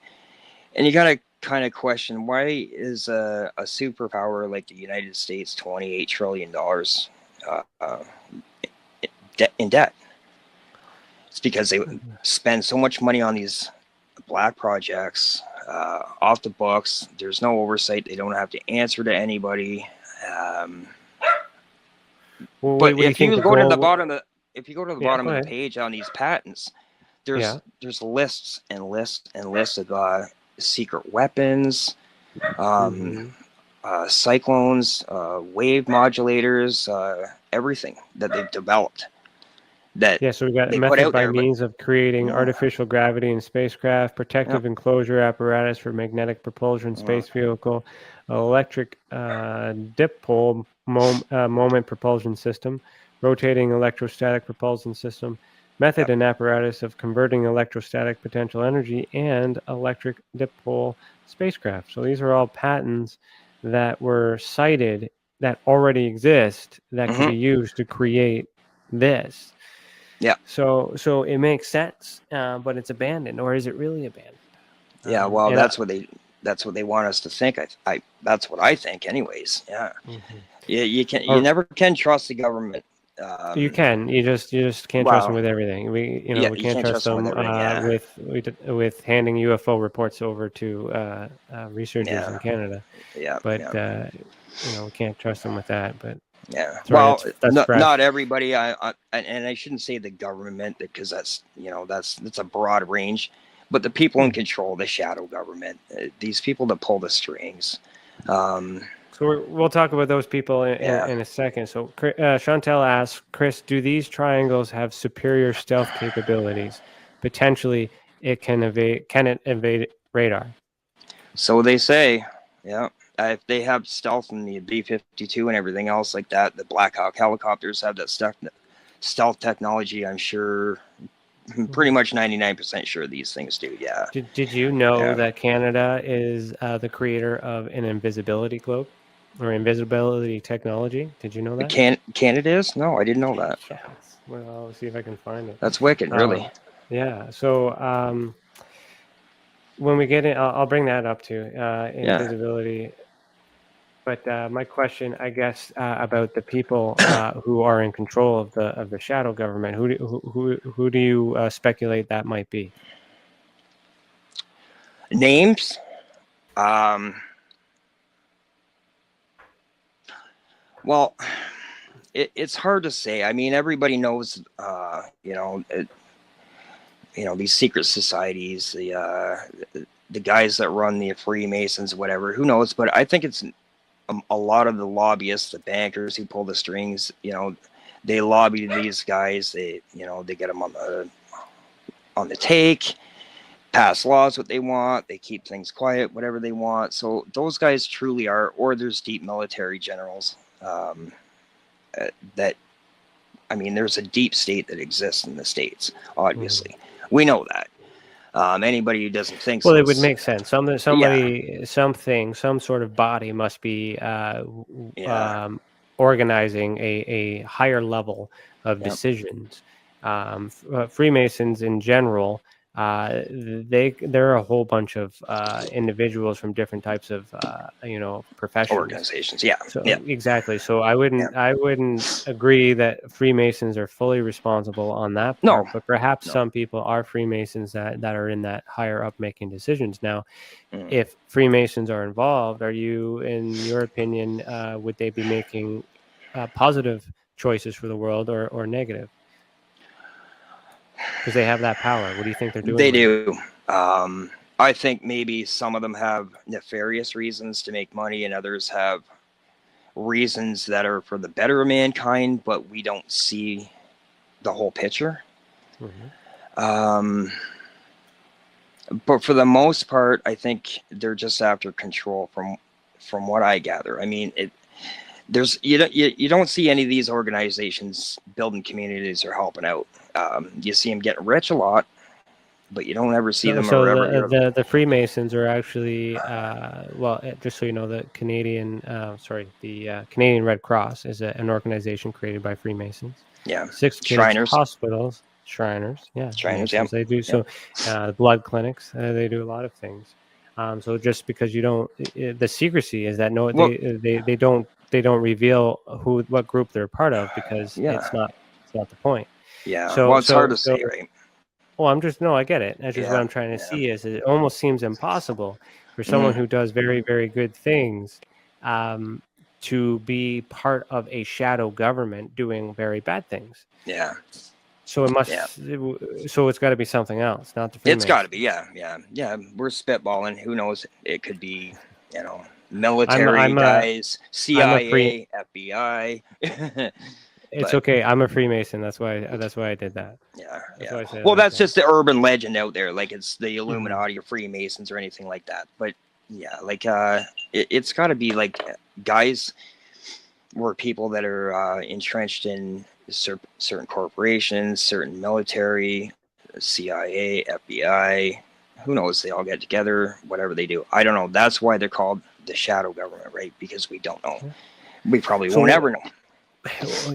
And you got to kind of question, why is a superpower like the United States $28 trillion in debt? It's because they spend so much money on these black projects, off the books. There's no oversight. They don't have to answer to anybody. Well, But what do you if think you the go to the goal- bottom of the Yeah, bottom go of the ahead. page on these patents, there's lists and lists and lists of secret weapons, cyclones, wave modulators, everything that they've developed. That Yeah, so we got a they put method out by there, but means of creating Yeah. artificial gravity in spacecraft, protective enclosure apparatus for magnetic propulsion space vehicle, electric dipole moment propulsion system, rotating electrostatic propulsion system, method and apparatus of converting electrostatic potential energy, and electric dipole spacecraft. So these are all patents that were cited that already exist that could be used to create this. Yeah. So it makes sense, but it's abandoned, or is it really abandoned? Yeah. Well, and that's what they want us to think. I that's what I think, anyways. Yeah. You never can trust the government. You can. You just can't trust them with everything. We can't trust them with handing UFO reports over to researchers in Canada. Yeah. But we can't trust them with that. But yeah. that's Well, that's not everybody. And I shouldn't say the government, because that's a broad range. But the people in control, the shadow government, these people that pull the strings. So we'll talk about those people in a second. So Chantel asks, Chris, do these triangles have superior stealth capabilities? Potentially, can it evade radar? So they say, yeah. If they have stealth in the B-52 and everything else like that, the Black Hawk helicopters have that stealth technology. I'm sure, pretty much 99% sure these things do. Yeah. Did you know that Canada is the creator of an invisibility cloak or invisibility technology? Did you know that? Canada is? No, I didn't know that. Yes. Well, I'll see if I can find it. That's wicked, really. Yeah. So when we get in, I'll bring that up too. Invisibility. But my question, I guess, about the people who are in control of the shadow government, who do you speculate that might be? Names? Well, it's hard to say. I mean, everybody knows, these secret societies, the guys that run the Freemasons, whatever. Who knows? But I think it's a lot of the lobbyists, the bankers who pull the strings. They lobby these guys. They get them on the take, pass laws what they want. They keep things quiet, whatever they want. So those guys truly are. Or there's deep military generals. There's a deep state that exists in the States. Obviously, we know that. Anybody who doesn't think so. Well, it would make sense. Some sort of body must be organizing a higher level of decisions. Freemasons in general, there are a whole bunch of individuals from different types of professions, organizations. Yeah. So exactly. So I wouldn't agree that Freemasons are fully responsible on that part, but perhaps some people are Freemasons that are in that higher up making decisions. Now, if Freemasons are involved, are you, in your opinion, would they be making positive choices for the world or negative? Because they have that power. What do you think they're doing? They do. I think maybe some of them have nefarious reasons to make money, and others have reasons that are for the better of mankind, but we don't see the whole picture. But for the most part, I think they're just after control from what I gather. I mean, you don't see any of these organizations building communities or helping out. You see them getting rich a lot, but you don't ever see them So or ever hear them. the Freemasons are actually well, just so you know, the Canadian Red Cross is an organization created by Freemasons. Yeah. 6 kids Shriners. hospitals, Shriners, yeah, Shriners, Masons, yeah. they do so. Blood clinics, they do a lot of things. So just because you don't, the secrecy is that they don't reveal what group they're part of, because Yeah. it's not the point. Yeah. So Well, it's hard to say, right? well, I get it. That's just what Yeah, I'm trying to yeah. see is it almost seems impossible for someone who does very, very good things to be part of a shadow government doing very bad things. Yeah. So it must. Yeah. So it's got to be something else, not the Freemasons. It's got to be, yeah. We're spitballing. Who knows? It could be, military guys, CIA, FBI. It's okay. I'm a Freemason. That's why I did that. Yeah. That's why I said Well, like that's that. just the urban legend out there. Like it's the Illuminati or Freemasons or anything like that. But yeah, like it's got to be like guys or people that are entrenched in certain corporations, certain military, CIA, FBI. Who knows? They all get together, whatever they do. I don't know. That's why they're called the shadow government, right? Because we don't know. We probably won't ever know.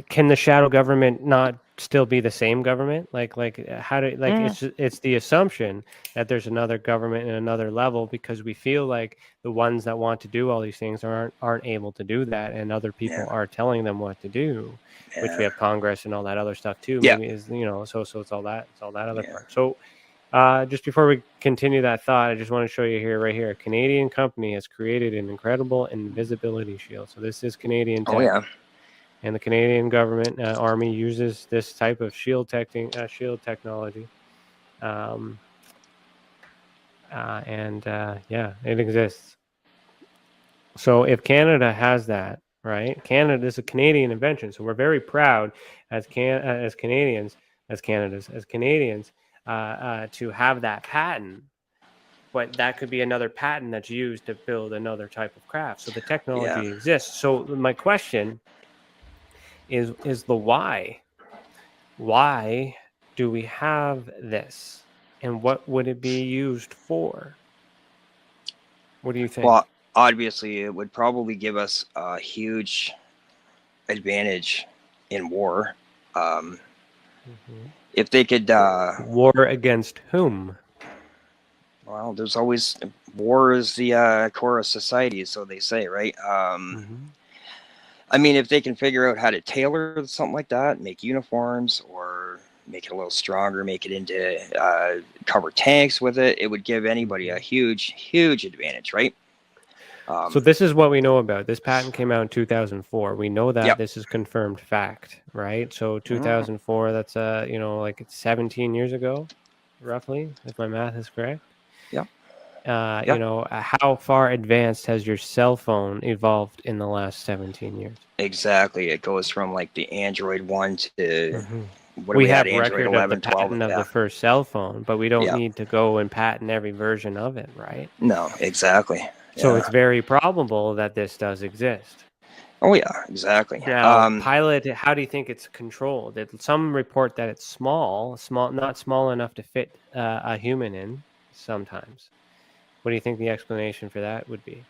Can the shadow government not still be the same government? It's the assumption that there's another government in another level, because we feel like the ones that want to do all these things aren't able to do that, and other people are telling them what to do, which we have Congress and all that other stuff too. Yeah. Maybe so it's all that other part. So just before we continue that thought, I just want to show you right here. A Canadian company has created an incredible invisibility shield. So this is Canadian tech. Oh yeah. And the Canadian government Army uses this type of shield technology, it exists. So if Canada has that, right? Canada is a Canadian invention, so we're very proud as Canadians to have that patent. But that could be another patent that's used to build another type of craft. So the technology exists. So my question is the why. Why do we have this? And what would it be used for? What do you think? Well, obviously, it would probably give us a huge advantage in war. If they could... war against whom? Well, there's always... War is the core of society, so they say, right? I mean, if they can figure out how to tailor something like that, make uniforms, or make it a little stronger, make it into cover tanks with it, it would give anybody a huge, huge advantage, right? So this is what we know about. This patent came out in 2004. We know that this is confirmed fact, right? So 2004, that's like it's 17 years ago, roughly, if my math is correct. How far advanced has your cell phone evolved in the last 17 years? Exactly. It goes from like the Android 1 to we have record 11, of the 12, patent of the first cell phone, but we don't need to go and patent every version of it, right? No, exactly. So it's very probable that this does exist. Oh yeah, exactly. Now, pilot, how do you think it's controlled? Some report that it's small, not small enough to fit a human in sometimes. What do you think the explanation for that would be?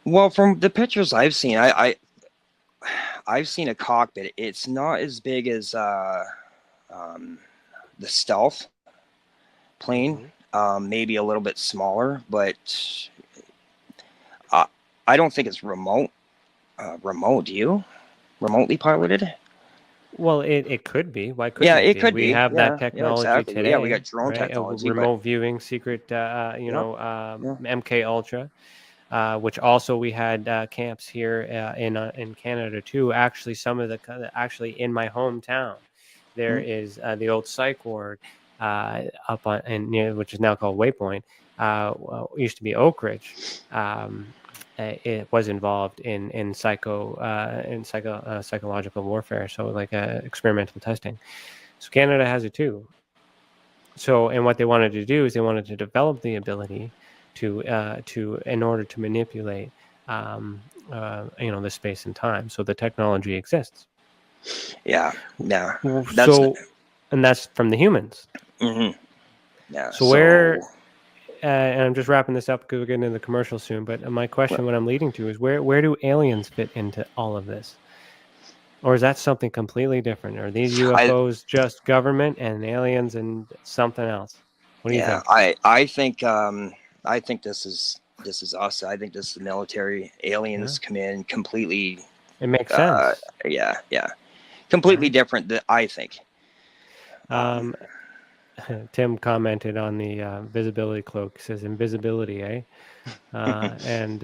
Well, from the pictures I've seen, I've seen a cockpit. It's not as big as the stealth plane. Maybe a little bit smaller, but I don't think it's remote. Do you? Remotely piloted? Well, it could be. Why couldn't it it be? could we be. have that technology today. Yeah, we got drone technology. Remote viewing, secret, MK Ultra, which also we had camps here in Canada too. Actually, actually in my hometown, there is the old psych ward up on which is now called Waypoint. Used to be Oak Ridge. It was involved in psychological warfare, so like experimental testing. So Canada has it too. So, and what they wanted to do is they wanted to develop the ability to in order to manipulate the space and time. So the technology exists. Yeah. Yeah. And that's from the humans. Mm-hmm. Yeah. So where, and I'm just wrapping this up because we're getting into the commercial soon, but my question, what I'm leading to is where do aliens fit into all of this? Or is that something completely different? Are these UFOs just government and aliens and something else? What do you think? I think this is us. I think this is the military. Aliens come in completely. It makes sense. Yeah. Completely different. I think. Tim commented on the visibility cloak. He says invisibility, eh? And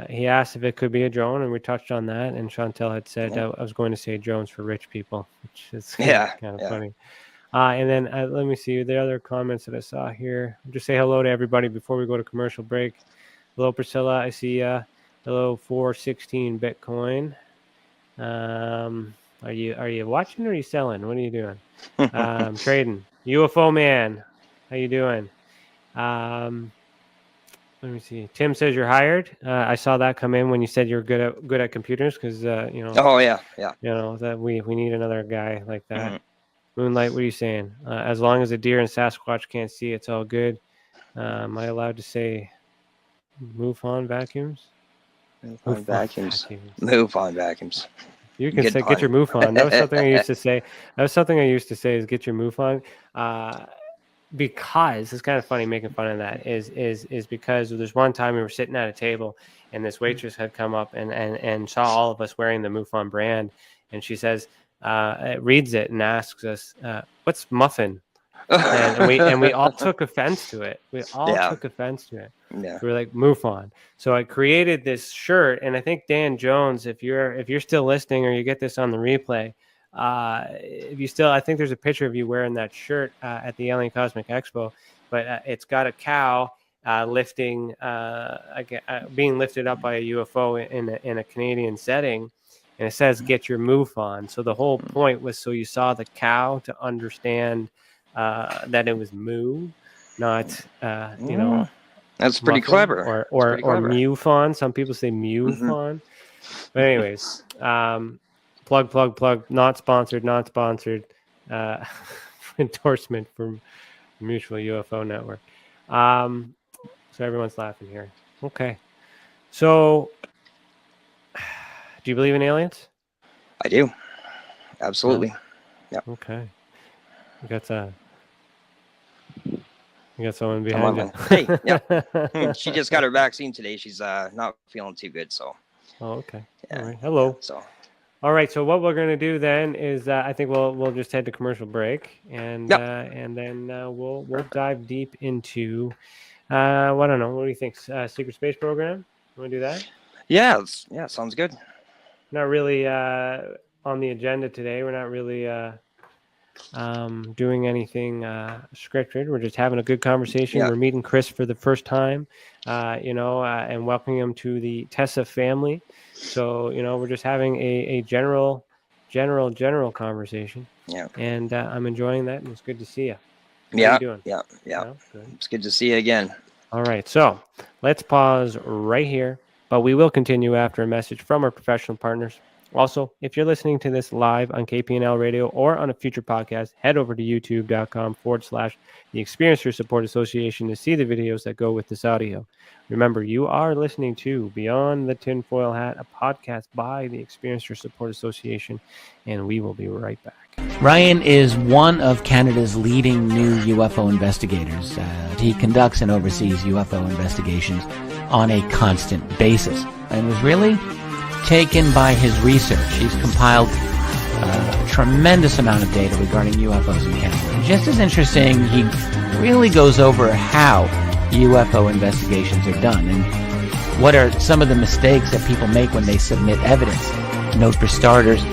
he asked if it could be a drone, and we touched on that. And Chantel had said I was going to say drones for rich people, which is kind of funny. And then let me see the other comments that I saw here. I'll just say hello to everybody before we go to commercial break. Hello, Priscilla. I see you. Hello, 416 Bitcoin. Are you watching or are you selling? What are you doing? Trading. UFO man, how you doing? Let me see. Tim says you're hired. I saw that come in when you said you're good at computers because Oh yeah. That we need another guy like that. Mm-hmm. Moonlight, what are you saying? As long as the deer and Sasquatch can't see, it's all good. Am I allowed to say MUFON vacuums? MUFON vacuums. MUFON vacuums. You can say, get your MUFON. That was something I used to say. Is get your MUFON. Because it's kind of funny making fun of that is because there's one time we were sitting at a table and this waitress had come up and saw all of us wearing the MUFON brand, and she says, reads it and asks us, what's muffin? And we all took offense to it. Yeah. We were like MUFON. So I created this shirt, and I think Dan Jones, if you're still listening or you get this on the replay, I think there's a picture of you wearing that shirt at the Alien Cosmic Expo, but it's got a cow being lifted up by a UFO in a Canadian setting, and it says "Get your MUFON." So the whole point was so you saw the cow to understand that it was moo, not That's pretty clever. Or MUFON. Some people say MUFON. But anyways, plug. Not sponsored. Endorsement from Mutual UFO Network. So everyone's laughing here. Okay. So, do you believe in aliens? I do. Absolutely. Yeah. Okay. You got someone behind you. Hey, yeah. She just got her vaccine today. She's not feeling too good, so. Oh, okay. Yeah. All right. Hello. So. All right. So what we're going to do then is I think we'll just head to commercial break, and then we'll dive deep into I don't know. What do you think? Secret space program? You want to do that? Yeah. Sounds good. Not really on the agenda today. We're not really doing anything scripted. We're just having a good conversation. Yeah. We're meeting Chris for the first time, and welcoming him to the Tessa family. So, we're just having a general conversation. Yeah. And I'm enjoying that, and it's good to see you. How you doing? Yeah. Good. It's good to see you again. All right. So let's pause right here, but we will continue after a message from our professional partners. Also, if you're listening to this live on KPNL Radio or on a future podcast, head over to youtube.com/the Experiencer Support Association to see the videos that go with this audio. Remember, you are listening to Beyond the Tinfoil Hat, a podcast by the Experiencer Support Association, and we will be right back. Ryan is one of Canada's leading new UFO investigators. He conducts and oversees UFO investigations on a constant basis and was really taken by his research. He's compiled a tremendous amount of data regarding UFOs in Canada. And just as interesting, he really goes over how UFO investigations are done and what are some of the mistakes that people make when they submit evidence. Note for starters,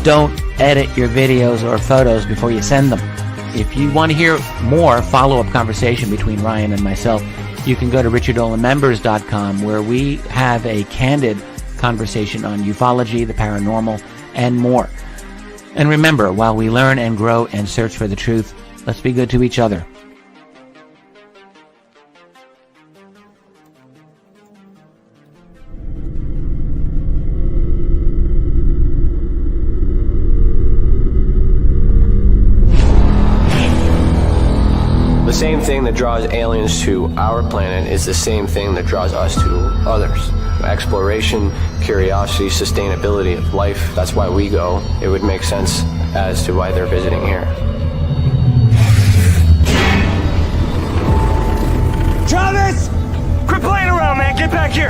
don't edit your videos or photos before you send them. If you want to hear more follow-up conversation between Ryan and myself, you can go to richardolanmembers.com, where we have a candid conversation on ufology, the paranormal, and more. And remember, while we learn and grow and search for the truth, let's be good to each other. same thing that draws aliens to our planet is the same thing that draws us to others. Exploration, curiosity, sustainability of life. That's why we go. It would make sense as to why they're visiting here. Travis! Quit playing around, man. Get back here.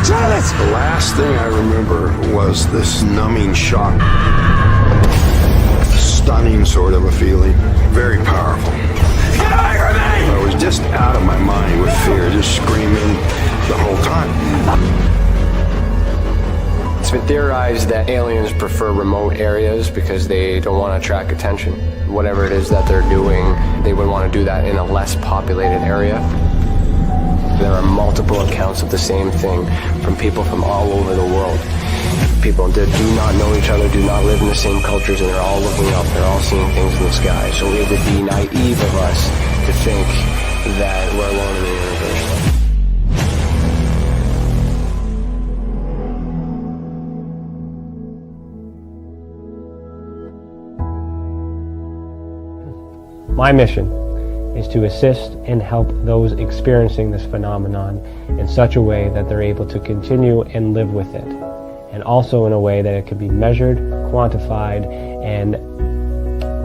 Travis! The last thing I remember was this numbing shock. Stunning sort of a feeling. Very powerful. Get away from me! I was just out of my mind with fear, just screaming the whole time. It's been theorized that aliens prefer remote areas because they don't want to attract attention. Whatever it is that they're doing, they would want to do that in a less populated area. There are multiple accounts of the same thing from people from all over the world. People that do not know each other, do not live in the same cultures, and they're all looking up, they're all seeing things in the sky. So it would be naive of us to think that we're alone in the universe. My mission is to assist and help those experiencing this phenomenon in such a way that they're able to continue and live with it, and also in a way that it can be measured, quantified, and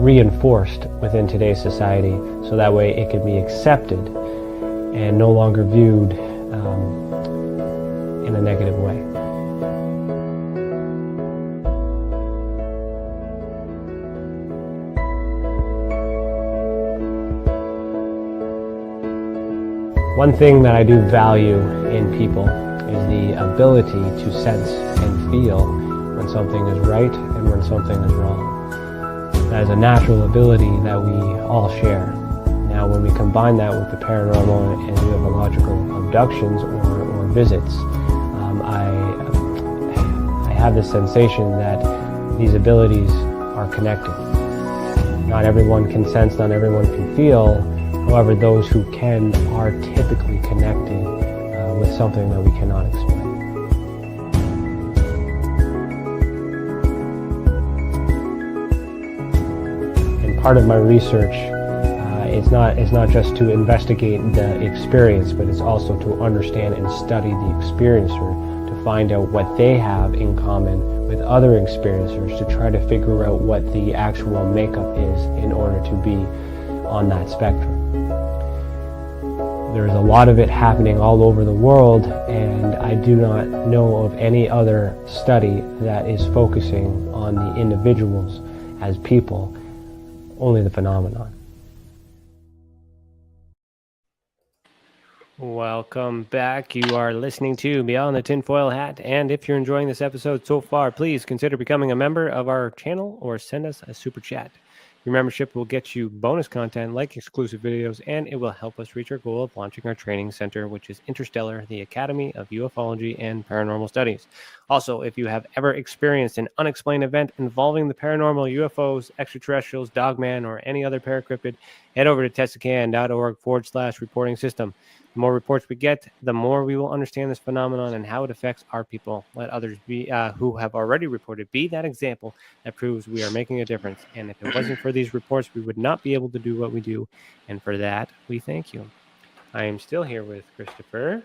reinforced within today's society, so that way it can be accepted and no longer viewed in a negative way. One thing that I do value in people is the ability to sense and feel when something is right and when something is wrong. That is a natural ability that we all share. Now, when we combine that with the paranormal and ufological abductions or visits, I have this sensation that these abilities are connected. Not everyone can sense, not everyone can feel. However, those who can are typically connected with something that we cannot explain. And part of my research is not just to investigate the experience, but it's also to understand and study the experiencer to find out what they have in common with other experiencers, to try to figure out what the actual makeup is in order to be on that spectrum. There's a lot of it happening all over the world, and I do not know of any other study that is focusing on the individuals as people, only the phenomenon. Welcome back. You are listening to Beyond the Tinfoil Hat, and if you're enjoying this episode so far, please consider becoming a member of our channel or send us a super chat. Your membership will get you bonus content like exclusive videos, and it will help us reach our goal of launching our training center, which is Interstellar, the Academy of Ufology and Paranormal Studies. Also, if you have ever experienced an unexplained event involving the paranormal, UFOs, extraterrestrials, Dogman, or any other paracryptid, head over to tessacan.org/reporting system. The more reports we get, the more we will understand this phenomenon and how it affects our people. Let others be who have already reported be that example that proves we are making a difference. And if it wasn't for these reports, we would not be able to do what we do. And for that, we thank you. I am still here with Christopher.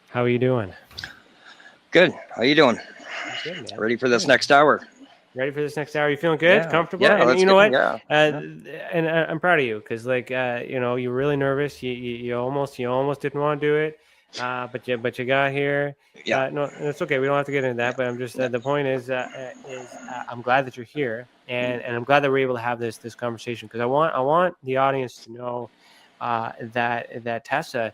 How are you doing? Good. How you doing? Good, man. Ready for this next hour? Ready for this next hour? You feeling good? Yeah. Comfortable? Yeah, and you know what? Yeah. And I'm proud of you because, like, you know, you were really nervous. You almost didn't want to do it, but you got here. Yeah. No, it's okay. We don't have to get into that. But I'm just the point is I'm glad that you're here, and I'm glad that we're able to have this conversation because I want the audience to know that Tessa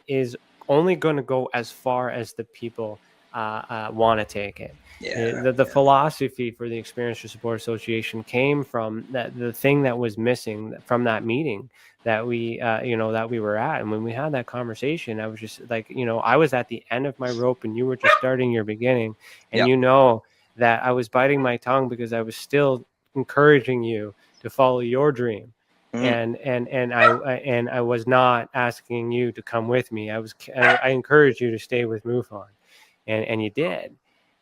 is only going to go as far as the people want to take it. Yeah. The philosophy for the Experiencer Support Association came from the thing that was missing from that meeting that we that we were at. And when we had that conversation, I was just like, I was at the end of my rope and you were just starting your beginning. And that I was biting my tongue because I was still encouraging you to follow your dream. And I was not asking you to come with me. I encouraged you to stay with MUFON, and you did.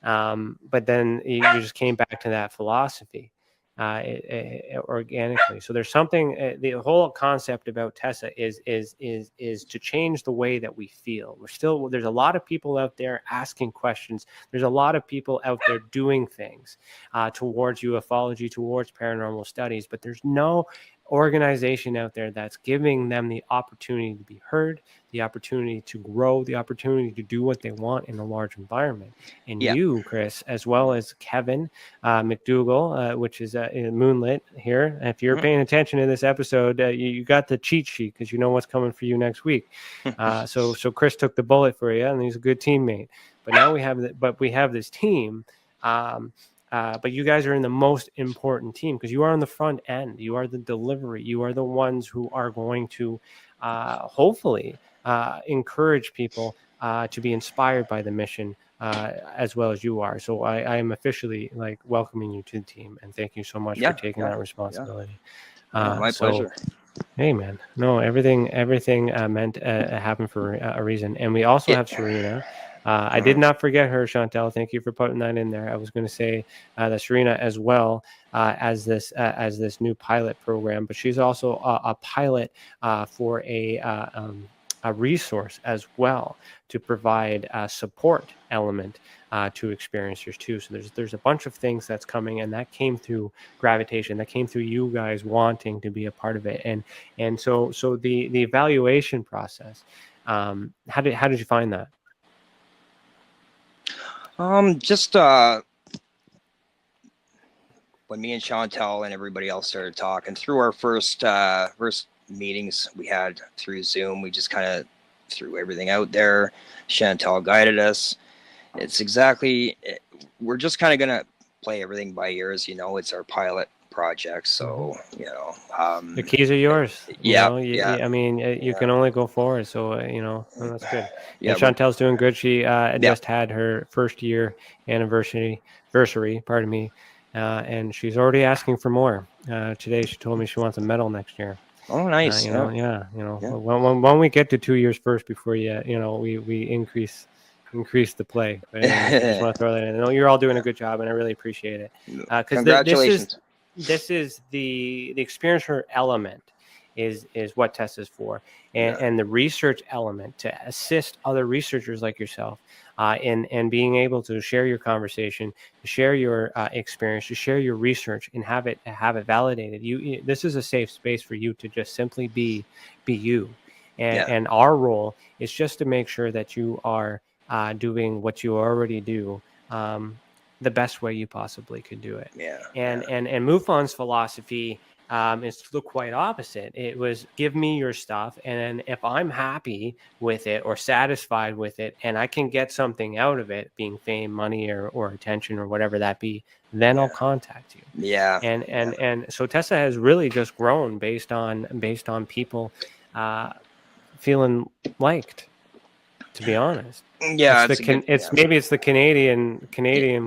But then you just came back to that philosophy, organically. So there's something. The whole concept about Tessa is to change the way that we feel. There's a lot of people out there asking questions. There's a lot of people out there doing things towards ufology, towards paranormal studies, but there's no organization out there that's giving them the opportunity to be heard, the opportunity to grow, the opportunity to do what they want in a large environment. And you, Chris, as well as Kevin McDougall, which is in Moonlit here. If you're paying attention to this episode, you got the cheat sheet because you know what's coming for you next week. So Chris took the bullet for you, and he's a good teammate. But now we have this team. But you guys are in the most important team because you are on the front end. You are the delivery. You are the ones who are going to hopefully encourage people to be inspired by the mission as well as you are. So I am officially like welcoming you to the team, and thank you so much for taking that responsibility. My pleasure. Hey man, no, everything meant happened for a reason. And we also have Serena. I did not forget her, Chantel. Thank you for putting that in there. I was going to say that Serena as well as this new pilot program, but she's also a pilot for a resource as well to provide a support element to experiencers too. So there's a bunch of things that's coming, and that came through gravitation. That came through you guys wanting to be a part of it, and so the evaluation process. How did you find that? Just when me and Chantel and everybody else started talking through our first meetings we had through Zoom, we just kind of threw everything out there. Chantel guided us. It's exactly, we're just kind of gonna play everything by ears. You know, it's our pilot project, so you know, the keys are yours. Yeah, I mean, you can only go forward. So you know, that's good. Yeah, and Chantel's doing good. She just had her first year anniversary. Pardon me, and she's already asking for more. Today, she told me she wants a medal next year. Oh, nice. When we get to 2 years first before we increase the play. But anyway, I just want to throw that in. No, you're all doing a good job, and I really appreciate it. Congratulations. This is the experiencer element is what TESS is for, and the research element to assist other researchers like yourself in being able to share your conversation, to share your experience, to share your research, and have it validated. This is a safe space for you to just simply be you, and our role is just to make sure that you are doing what you already do the best way you possibly could do it. And MUFON's philosophy is the quite opposite. It was give me your stuff, and if I'm happy with it or satisfied with it, and I can get something out of it, being fame, money, or attention, or whatever that be, then I'll contact you. And so Tessa has really just grown based on people feeling liked, to be honest. Maybe it's the Canadian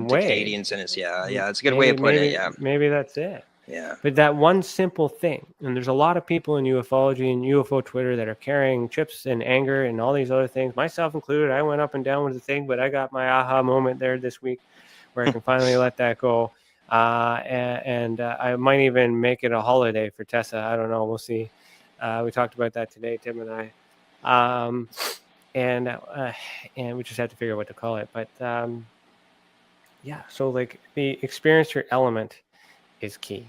way. Canadians in us, it's a good way of putting it. Maybe that's it. Yeah. But that one simple thing, and there's a lot of people in ufology and UFO Twitter that are carrying chips and anger and all these other things, myself included. I went up and down with the thing, but I got my aha moment there this week where I can finally let that go. And I might even make it a holiday for Tessa. I don't know. We'll see. We talked about that today, Tim and I. And we just have to figure out what to call it. But so like the experiencer element is key.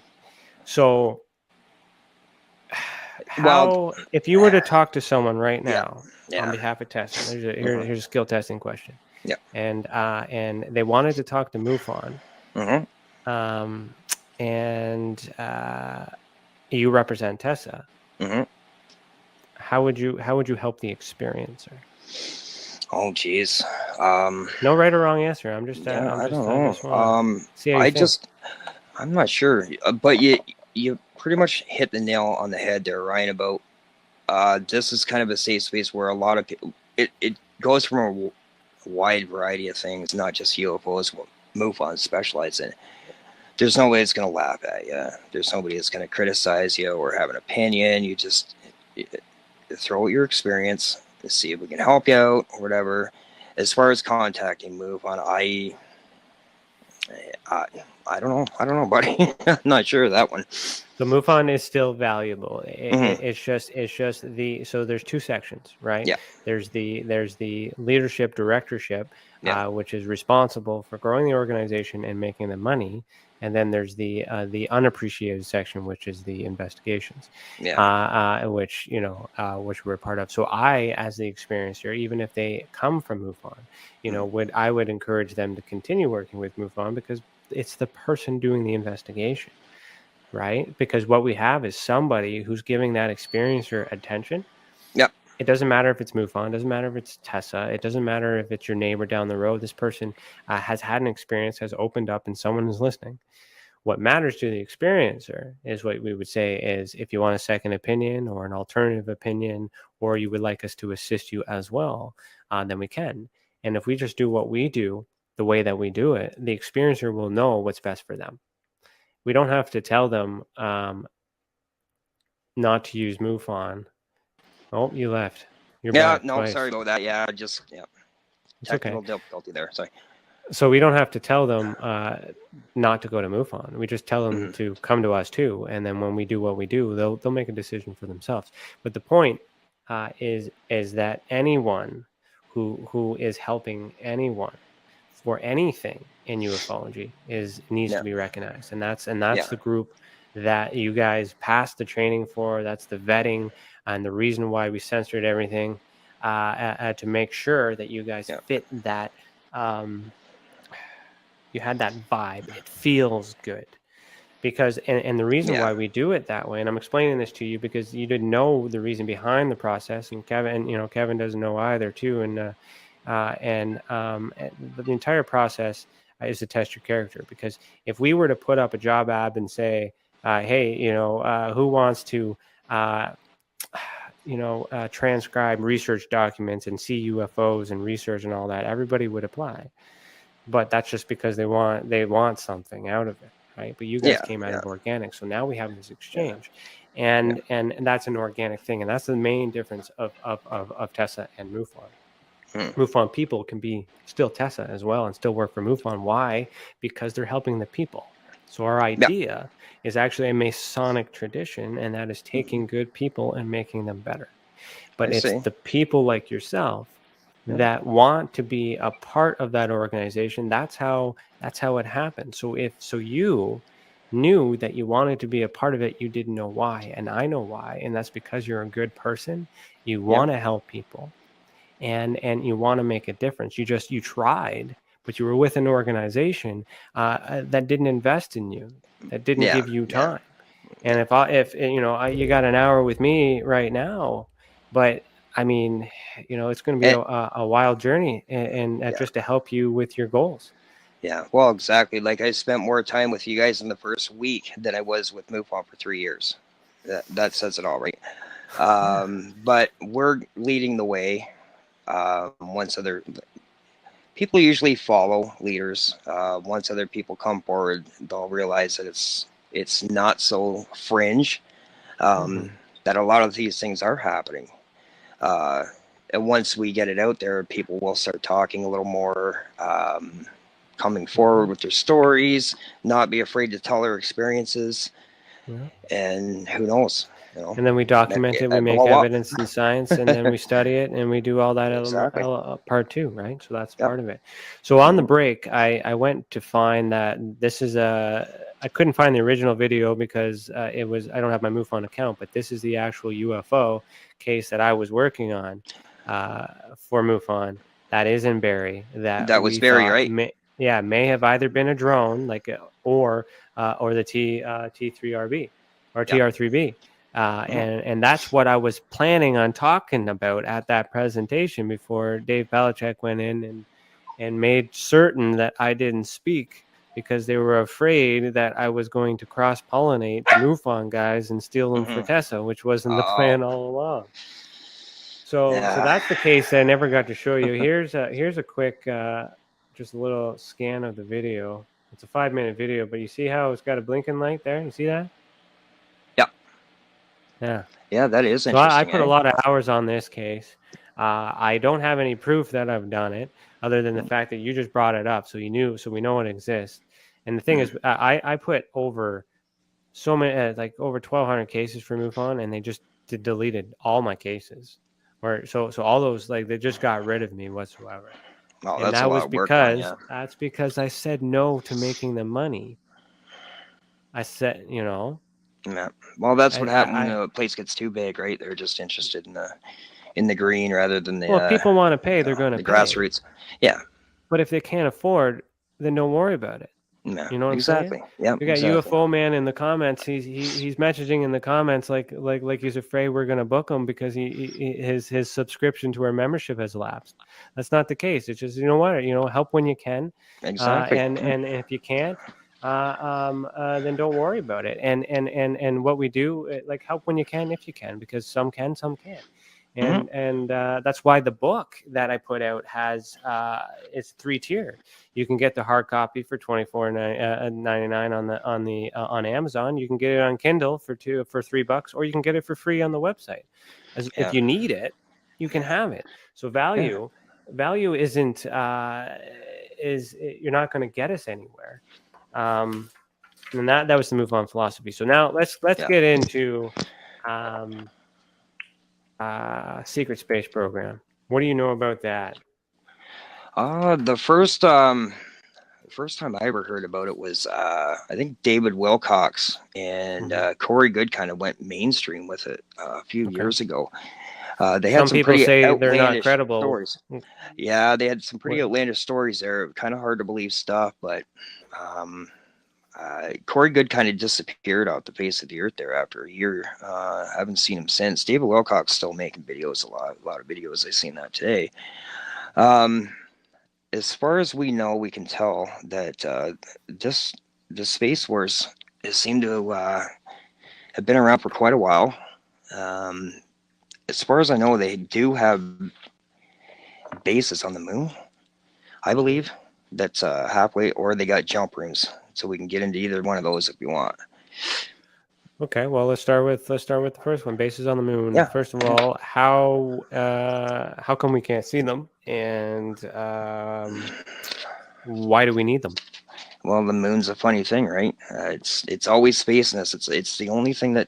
So if you were to talk to someone right now on behalf of testing, here's a skill testing question. Yeah. And they wanted to talk to MUFON. And you represent Tessa. How would you help the experiencer? Oh, geez. No right or wrong answer. I'm just. I don't know. I'm not sure. But you pretty much hit the nail on the head there, Ryan. About this is kind of a safe space where a lot of people. It goes from a wide variety of things, not just UFOs. What MUFON specialize in. There's nobody that's gonna laugh at you. There's nobody that's gonna criticize you or have an opinion. You just throw out your experience to see if we can help you out or whatever. As far as contacting MUFON, I don't know, buddy. I'm not sure of that one. So MUFON is still valuable. Mhm. It's just the so there's two sections, right? Yeah. There's the leadership directorship, Yeah. which is responsible for growing the organization and making the money, and then there's the unappreciated section, which is the investigations, Yeah. which which we're part of. So I, as the experiencer, even if they come from MUFON, I would encourage them to continue working with MUFON because it's the person doing the investigation. Right? Because what we have is somebody who's giving that experiencer attention. Yep. It doesn't matter if it's MUFON, it doesn't matter if it's Tessa, it doesn't matter if it's your neighbor down the road. This person has had an experience, has opened up, and someone is listening. What matters to the experiencer is what we would say is if you want a second opinion or an alternative opinion, or you would like us to assist you as well, then we can. And if we just do what we do the way that we do it, the experiencer will know what's best for them. We don't have to tell them not to use MUFON. Oh, you left. You're back. No, twice. sorry about that. Yeah, It's technical okay. difficulty there. Sorry. So we don't have to tell them not to go to MUFON. We just tell them to come to us too, and then when we do what we do, they'll make a decision for themselves. But the point is that anyone who is helping anyone for anything in ufology needs to be recognized, and that's the group that you guys passed the training for. That's the vetting and the reason why we censored everything to make sure that you guys fit that. You had that vibe. It feels good because and the reason why we do it that way, and I'm explaining this to you because you didn't know the reason behind the process, and Kevin doesn't know either too, and the entire process is to test your character. Because if we were to put up a job ad and say, hey, who wants to transcribe research documents and see UFOs and research and all that, everybody would apply. But that's just because they want something out of it, right? But you guys came out of organic, so now we have this exchange, and that's an organic thing, and that's the main difference of Tessa and MUFON. MUFON people can be still Tessa as well and still work for MUFON. Why? Because they're helping the people. So our idea is actually a Masonic tradition, and that is taking good people and making them better. But it's the people like yourself that want to be a part of that organization. That's how it happened. So you knew that you wanted to be a part of it, you didn't know why, and I know why, and that's because you're a good person. You want to help people, and you want to make a difference. You tried, but you were with an organization that didn't invest in you, that didn't give you time. And if you got an hour with me right now, but I mean, it's going to be a wild journey, and just to help you with your goals. Yeah, well, exactly. Like I spent more time with you guys in the first week than I was with MUFON for 3 years. That says it all, right? But we're leading the way. Once other people usually follow leaders. Once other people come forward, they'll realize that it's not so fringe. That a lot of these things are happening. And once we get it out there, people will start talking a little more, coming forward with their stories, not be afraid to tell their experiences. And who knows? And then we document it, we make evidence and science, and then we study it, and we do all that part two, right? So that's part of it. So on the break, I went to find that this is I couldn't find the original video because I don't have my MUFON account, but this is the actual UFO case that I was working on for MUFON. That is in Barrie. That was Barrie, right? May have either been a drone, or the T3RB or TR3B. And that's what I was planning on talking about at that presentation before Dave Belichick went in and made certain that I didn't speak because they were afraid that I was going to cross-pollinate the MUFON guys and steal them for Tessa, which wasn't the plan all along. So that's the case that I never got to show you. Here's a quick, just a little scan of the video. It's a 5-minute video, but you see how it's got a blinking light there? You see that? Yeah, that is interesting. So I put a lot of hours on this case. I don't have any proof that I've done it, other than the fact that you just brought it up, so we know it exists. And the thing is, I put over so many, like over 1,200 cases for MUFON, and they just deleted all my cases. Or so all those, like, they just got rid of me whatsoever. Oh, And that's that a lot was of work, because that's because I said no to making the money. I said, you know. Yeah. Well, that's what happened when I a place gets too big, right? They're just interested in the green rather than the well, if people want to pay, they're going to the pay. grassroots. Yeah. But if they can't afford, then don't worry about it. Yeah. You know what exactly. I'm saying? Yeah. We got UFO man in the comments. He's messaging in the comments like he's afraid we're going to book him because his subscription to our membership has lapsed. That's not the case. It's just, you know what, help when you can. Exactly. And if you can't, then don't worry about it. And what we do, like, help when you can if you can, because some can, some can't. And that's why the book that I put out has it's 3-tier. You can get the hard copy for $24.99 on Amazon. You can get it on Kindle for $3, or you can get it for free on the website. If you need it, you can have it. So value isn't you're not going to get us anywhere. And that was the MUFON philosophy. So now let's get into secret space program. What do you know about that? The first time I ever heard about it was I think David Wilcox and Corey Good kind of went mainstream with it a few years ago. They had some people pretty say they're not outlandish credible stories. Yeah, they had some pretty outlandish stories there. Kind of hard to believe stuff, but Corey Good kind of disappeared off the face of the earth there after a year. I haven't seen him since. David Wilcox still making videos, a lot of videos. I've seen that today. As far as we know, we can tell that the Space Wars seem to have been around for quite a while. As far as I know, they do have bases on the moon, I believe. That's halfway, or they got jump rooms, so we can get into either one of those if we want. Okay, well, let's start with the first one. Bases on the moon. Yeah. First of all, how come we can't see them, and why do we need them? Well, the moon's a funny thing, right? It's always facing us. It's the only thing that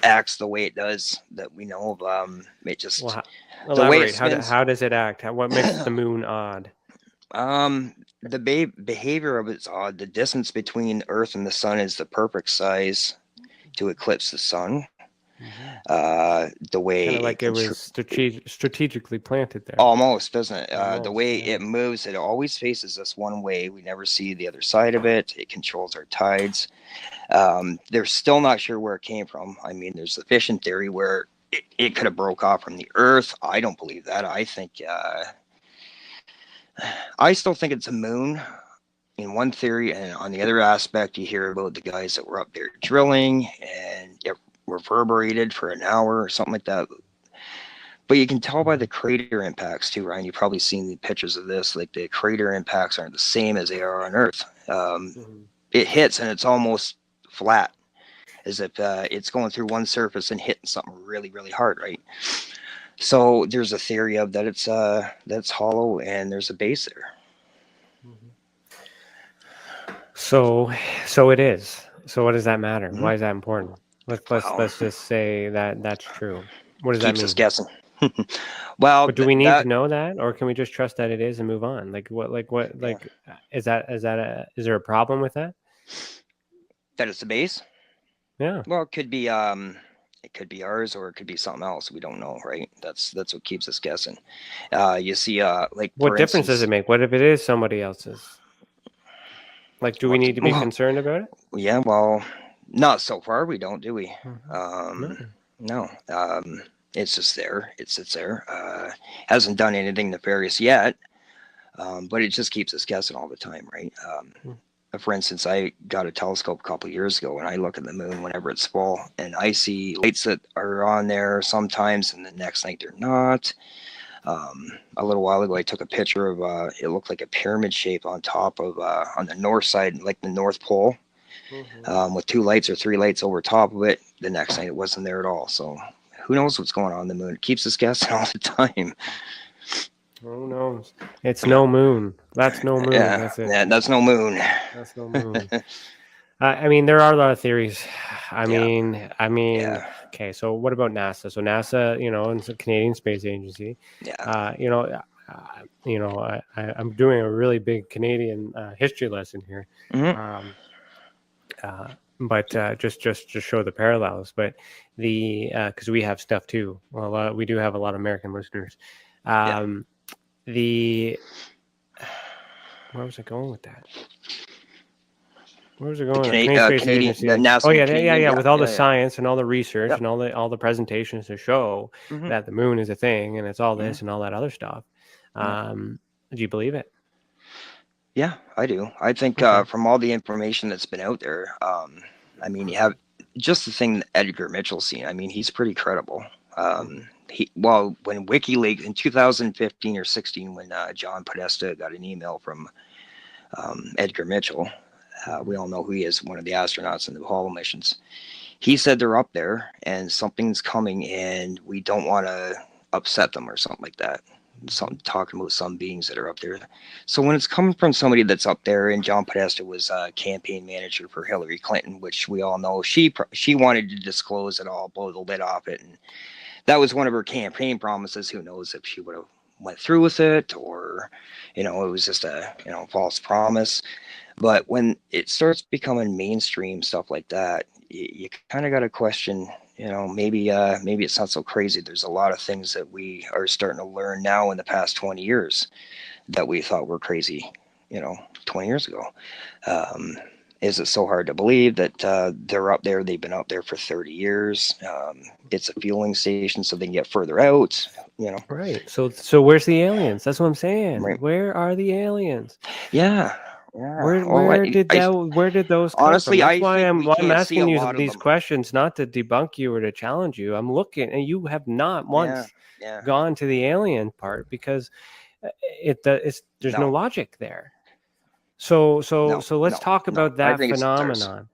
acts the way it does that we know of. It just the way it spins. How does it act? What makes the moon odd? The behavior of it's odd. The distance between Earth and the sun is the perfect size to eclipse the sun. The way kind of like it was strategically planted there. Almost, doesn't it? The way it moves, it always faces us one way. We never see the other side of it. It controls our tides. They're still not sure where it came from. I mean, there's the fission theory where it could have broke off from the Earth. I don't believe that. I think I still think it's a moon in one theory, and on the other aspect, you hear about the guys that were up there drilling and it reverberated for an hour or something like that. But you can tell by the crater impacts too, Ryan. You've probably seen the pictures of this. Like, the crater impacts aren't the same as they are on Earth. It hits and it's almost flat, as if it's going through one surface and hitting something really, really hard, right? So there's a theory of that that's hollow and there's a base there. So it is. So what does that matter? Why is that important? Let's just say that that's true. What does that mean? Keeps us guessing. Well, but do we need to know that, or can we just trust that it is and move on? Is there a problem with that? That it's the base? Yeah. Well, it could be ours, or it could be something else. We don't know, right? That's what keeps us guessing. You see, like, what difference does it make? What if it is somebody else's? Like, do we need to be concerned about it? Yeah, well, not so far. We don't, do we? No. It's just there. It sits there. Hasn't done anything nefarious yet, but it just keeps us guessing all the time, right? For instance, I got a telescope a couple of years ago, and I look at the moon whenever it's full, and I see lights that are on there sometimes, and the next night they're not. A little while ago, I took a picture of it looked like a pyramid shape on top of on the north side, like the North Pole, with 2 lights or 3 lights over top of it. The next night, it wasn't there at all. So who knows what's going on in the moon? It keeps us guessing all the time. Who knows? It's no moon. That's no moon. Yeah, That's it. that's no moon. That's no moon. I mean, there are a lot of theories. I Yeah. mean, Yeah. okay. So what about NASA? So NASA, it's a Canadian Space Agency. Yeah. I'm doing a really big Canadian history lesson here. Mhm. But just to show the parallels. But because we have stuff too. Well, we do have a lot of American listeners. Where was I going with that? Where was it going? The Canadian Space Canadian, Agency. NASA Oh and yeah, Canadian, yeah. With all the yeah. science and all the research Yep. and all the presentations to show Mhm. that the moon is a thing and it's all this Mhm. and all that other stuff. Yeah. Do you believe it? Yeah, I do. I think Okay. from all the information that's been out there, I mean, you have just the thing that Edgar Mitchell's seen. I mean, he's pretty credible. When WikiLeaks in 2015 or 16, when John Podesta got an email from Edgar Mitchell, we all know who he is, one of the astronauts in the Apollo missions. He said they're up there and something's coming, and we don't want to upset them or something like that. Talking about some beings that are up there. So when it's coming from somebody that's up there, and John Podesta was a campaign manager for Hillary Clinton, which we all know she wanted to disclose it all, blow the lid off it, and that was one of her campaign promises. Who knows if she would have went through with it, or it was just a false promise. But when it starts becoming mainstream stuff like that, you kind of got to question, maybe it's not so crazy. There's a lot of things that we are starting to learn now in the past 20 years that we thought were crazy, 20 years ago. Is it so hard to believe that they're up there? They've been up there for 30 years. It's a fueling station so they can get further out, Right. So where's the aliens? That's what I'm saying. Right. Where are the aliens? Yeah. Where did those come honestly, from? That's I why think I'm we can't see asking a you lot of these them. questions, not to debunk you or to challenge you. I'm looking, and you have not once gone to the alien part because there's no logic there. So let's talk about that phenomenon.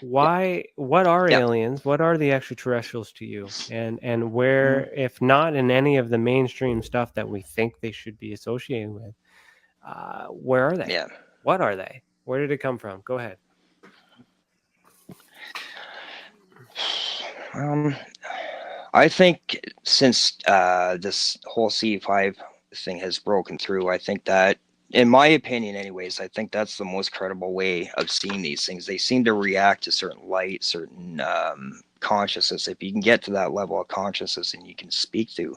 What are aliens? What are the extraterrestrials to you? And where, if not in any of the mainstream stuff that we think they should be associated with, where are they? Yeah. What are they? Where did it come from? Go ahead. I think since this whole C5 thing has broken through, I think that, in my opinion anyways, I think that's the most credible way of seeing these things. They seem to react to certain light, certain consciousness. If you can get to that level of consciousness and you can speak to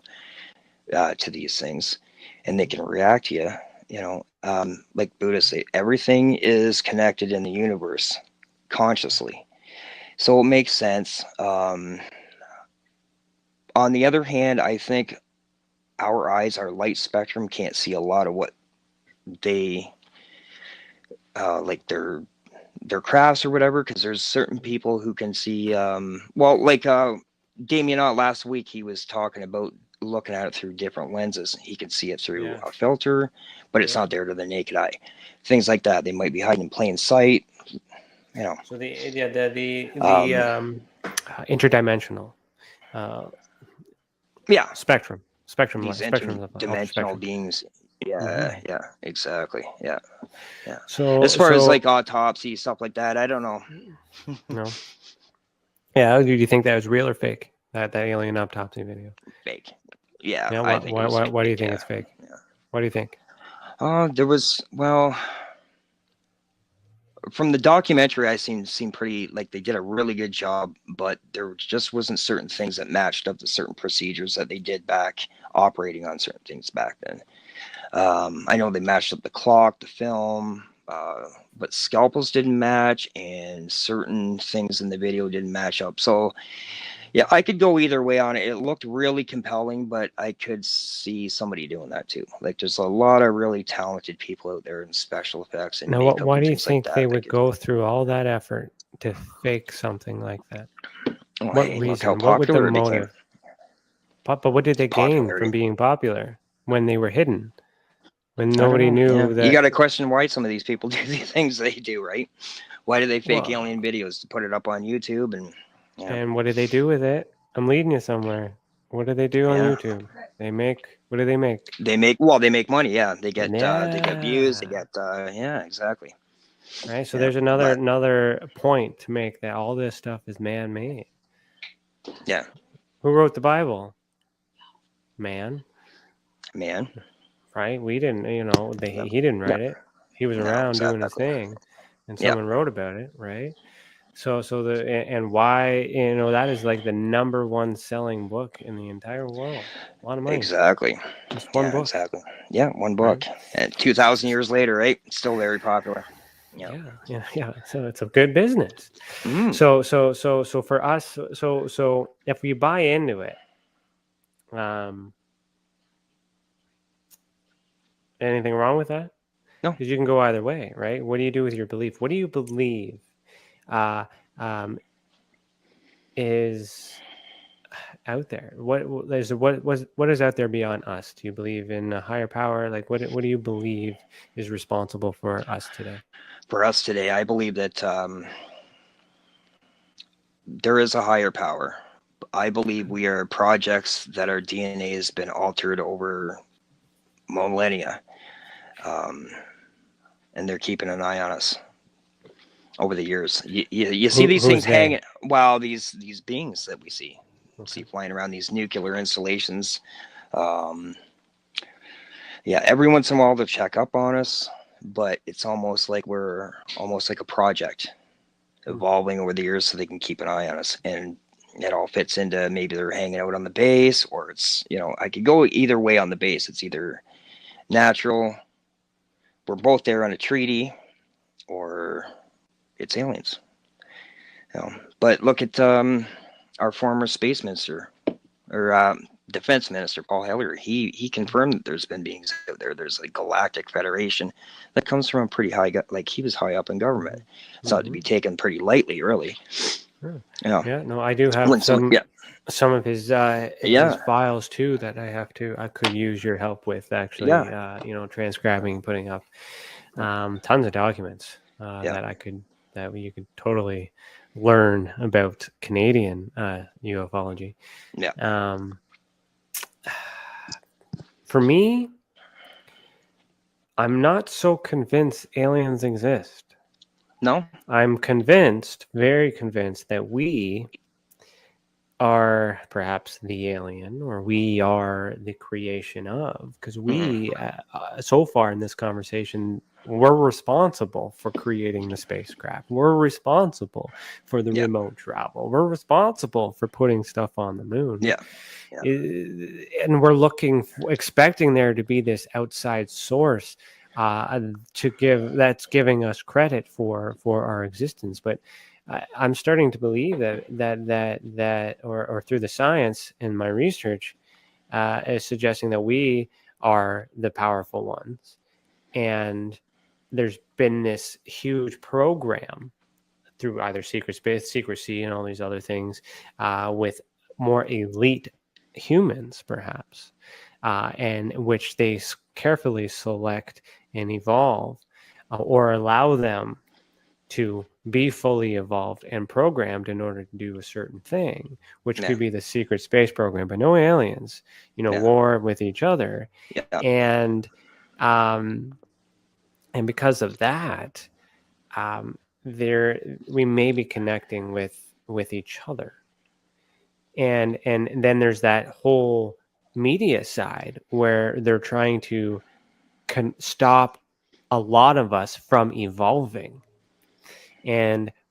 these things and they can react to you, like Buddhists say, everything is connected in the universe consciously. So it makes sense. On the other hand, I think our eyes, our light spectrum, can't see a lot of what they like their crafts or whatever, because there's certain people who can see Damien Ott last week, he was talking about looking at it through different lenses. He can see it through a filter, but it's not there to the naked eye. Things like that. They might be hiding in plain sight. So the interdimensional spectrum these interdimensional beings. Yeah, exactly. Yeah. So as far as like autopsy stuff like that, I don't know. No. Yeah, do you think that was real or fake? That alien autopsy video? Fake. Yeah. Why do you think it's fake? Yeah. What do you think? There was, from the documentary, I seemed pretty, like, they did a really good job, but there just wasn't certain things that matched up to certain procedures that they did back operating on certain things back then. I know they matched up the clock, the film, but scalpels didn't match, and certain things in the video didn't match up. So yeah, I could go either way on it. It looked really compelling, but I could see somebody doing that too. Like, there's a lot of really talented people out there in special effects and now. Why do you think they would go through all that effort to fake something like that? What reason? What would the motive? But what did they gain from being popular when they were hidden? When nobody knew that. You got to question why some of these people do the things they do, right? Why do they fake alien videos to put it up on YouTube? And what did they do with it? I'm leading you somewhere. What do they do on Yeah. YouTube? They make, what do they make? They make money. Yeah, they get views. They Yeah. get yeah, exactly. Right. So Yeah, there's but another point to make, that all this stuff is man-made. yeah, Who wrote the Bible? Man. man. Right. We didn't. No, he didn't no, write it. He was no, around doing his exactly. thing, and Yeah, someone wrote about it. Right. So and why, that is like the number one selling book in the entire world. A lot of money. exactly. Just one Yeah, book. exactly. Yeah, one Right. book, and 2,000 years later, right? It's still very popular. Yeah. Yeah. So it's a good business. Mm. So for us, so if we buy into it, anything wrong with that? No. Because you can go either way, right? What do you do with your belief? What do you believe is out there? What is out there beyond us? Do you believe in a higher power? Like, what do you believe is responsible for us today? For us today, I believe that there is a higher power. I believe we are projects that our DNA has been altered over millennia, and they're keeping an eye on us over the years. You see these things hanging. Wow, these beings that we see flying around, these nuclear installations. Yeah, every once in a while they'll check up on us, but it's almost like we're almost like a project evolving over the years, so they can keep an eye on us. And it all fits into, maybe they're hanging out on the base, or it's, I could go either way on the base. It's either natural, we're both there on a treaty, or it's aliens. But look at our former space minister, or defense minister, Paul Heller. He confirmed that there's been beings out there. There's a galactic federation that comes from a pretty high, like, he was high up in government. It's not to be taken pretty lightly, really. Sure. Yeah. Yeah. No, I do have some of his files too that I could use your help with, actually. Transcribing, putting up tons of documents that you could totally learn about Canadian ufology. Yeah. For me, I'm not so convinced aliens exist. No? I'm very convinced, that we are perhaps the alien, or we are the creation of, because we, so far in this conversation, we're responsible for creating the spacecraft. We're responsible for the remote travel. We're responsible for putting stuff on the moon. Yeah. And we're expecting there to be this outside source that's giving us credit for our existence. But I'm starting to believe that or through the science in my research is suggesting that we are the powerful ones, and there's been this huge program through either secrecy and all these other things with more elite humans, perhaps, and which they carefully select and evolve, or allow them to be fully evolved and programmed in order to do a certain thing, which could be the secret space program, but no aliens, war with each other. And because of that, we may be connecting with each other. And then there's that whole media side where they're trying to stop a lot of us from evolving.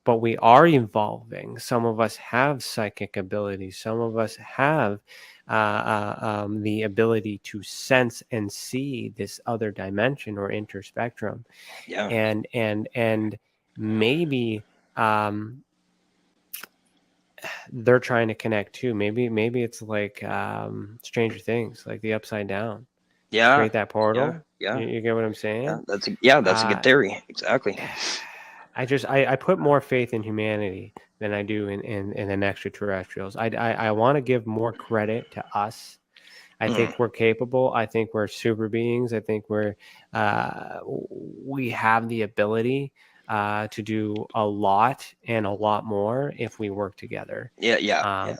But we are evolving. Some of us have psychic abilities. Some of us have the ability to sense and see this other dimension or interspectrum. Yeah. And maybe they're trying to connect too. Maybe it's like Stranger Things, like the Upside Down. Yeah. Create that portal. Yeah. You get what I'm saying? Yeah, that's a good theory. Exactly. I put more faith in humanity than I do in the extraterrestrials. I want to give more credit to us. I think we're capable. I think we're super beings. I think we have the ability to do a lot and a lot more if we work together. Yeah.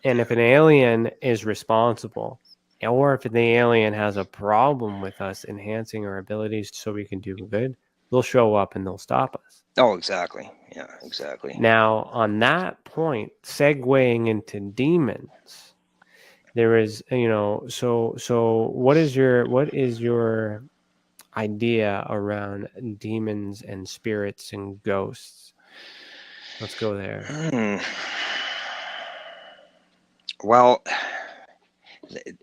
And if an alien is responsible, or if the alien has a problem with us enhancing our abilities so we can do good, they'll show up and they'll stop us. Oh, exactly. Yeah, exactly. Now, on that point, segueing into demons, there is, so what is your idea around demons and spirits and ghosts? Let's go there. Well,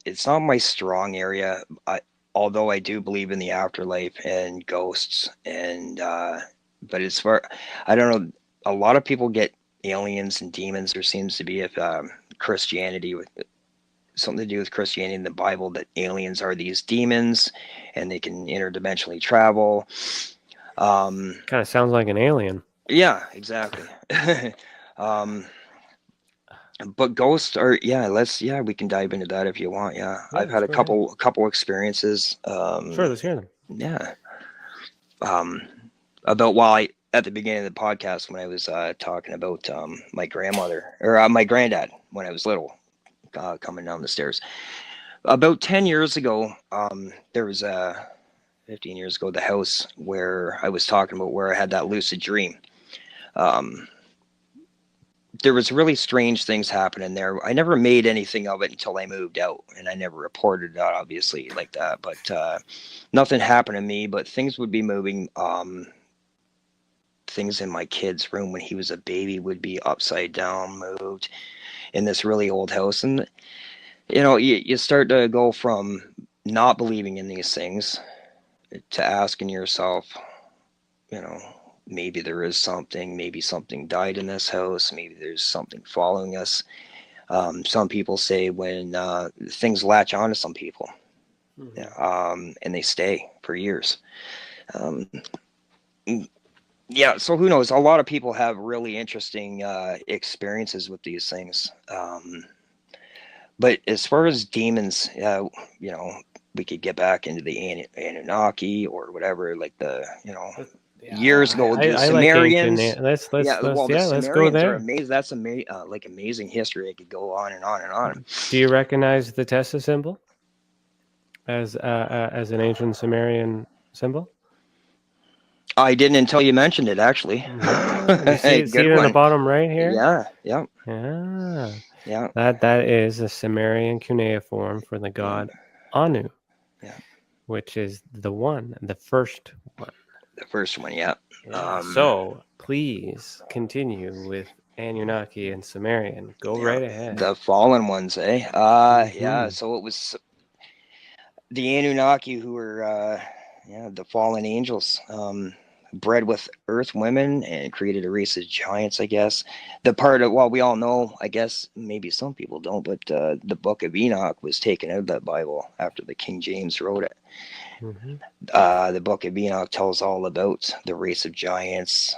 it's not my strong area. Although I do believe in the afterlife and ghosts, and but as far, I don't know, a lot of people get aliens and demons. There seems to be Christianity, with something to do with Christianity in the Bible, that aliens are these demons and they can interdimensionally travel. Kind of sounds like an alien. Yeah, exactly. But ghosts are, we can dive into that if you want. Yeah, I've had a couple experiences. Sure, let's hear them. Yeah. At the beginning of the podcast, when I was talking about my grandmother or my granddad when I was little, coming down the stairs. About 10 years ago, there was 15 years ago, the house where I was talking about, where I had that lucid dream. There was really strange things happening there. I never made anything of it until I moved out, and I never reported it, obviously, like that. But nothing happened to me, but things would be moving. Things in my kid's room when he was a baby would be upside down, moved in this really old house. And, you start to go from not believing in these things to asking yourself, maybe there is something, maybe something died in this house, maybe there's something following us. Some people say when things latch on to some people, and they stay for years. So who knows? A lot of people have really interesting experiences with these things. But as far as demons, we could get back into the Anunnaki or whatever, like the, years ago, the Sumerians. Let's go Sumerians there. are amazing. That's amazing history. I could go on and on and on. Do you recognize the Tessa symbol as an ancient Sumerian symbol? I didn't until you mentioned it, actually. You see it in the bottom right here? Yeah. That is a Sumerian cuneiform for the god Anu, which is the first one. The first one, yeah. So please continue with Anunnaki and Sumerian. Go right ahead. The fallen ones, eh? Yeah. So it was the Anunnaki who were, the fallen angels, bred with earth women and created a race of giants, I guess. The part of, we all know, I guess, maybe some people don't, but the Book of Enoch was taken out of that Bible after the King James wrote it. The Book of Enoch tells all about the race of giants,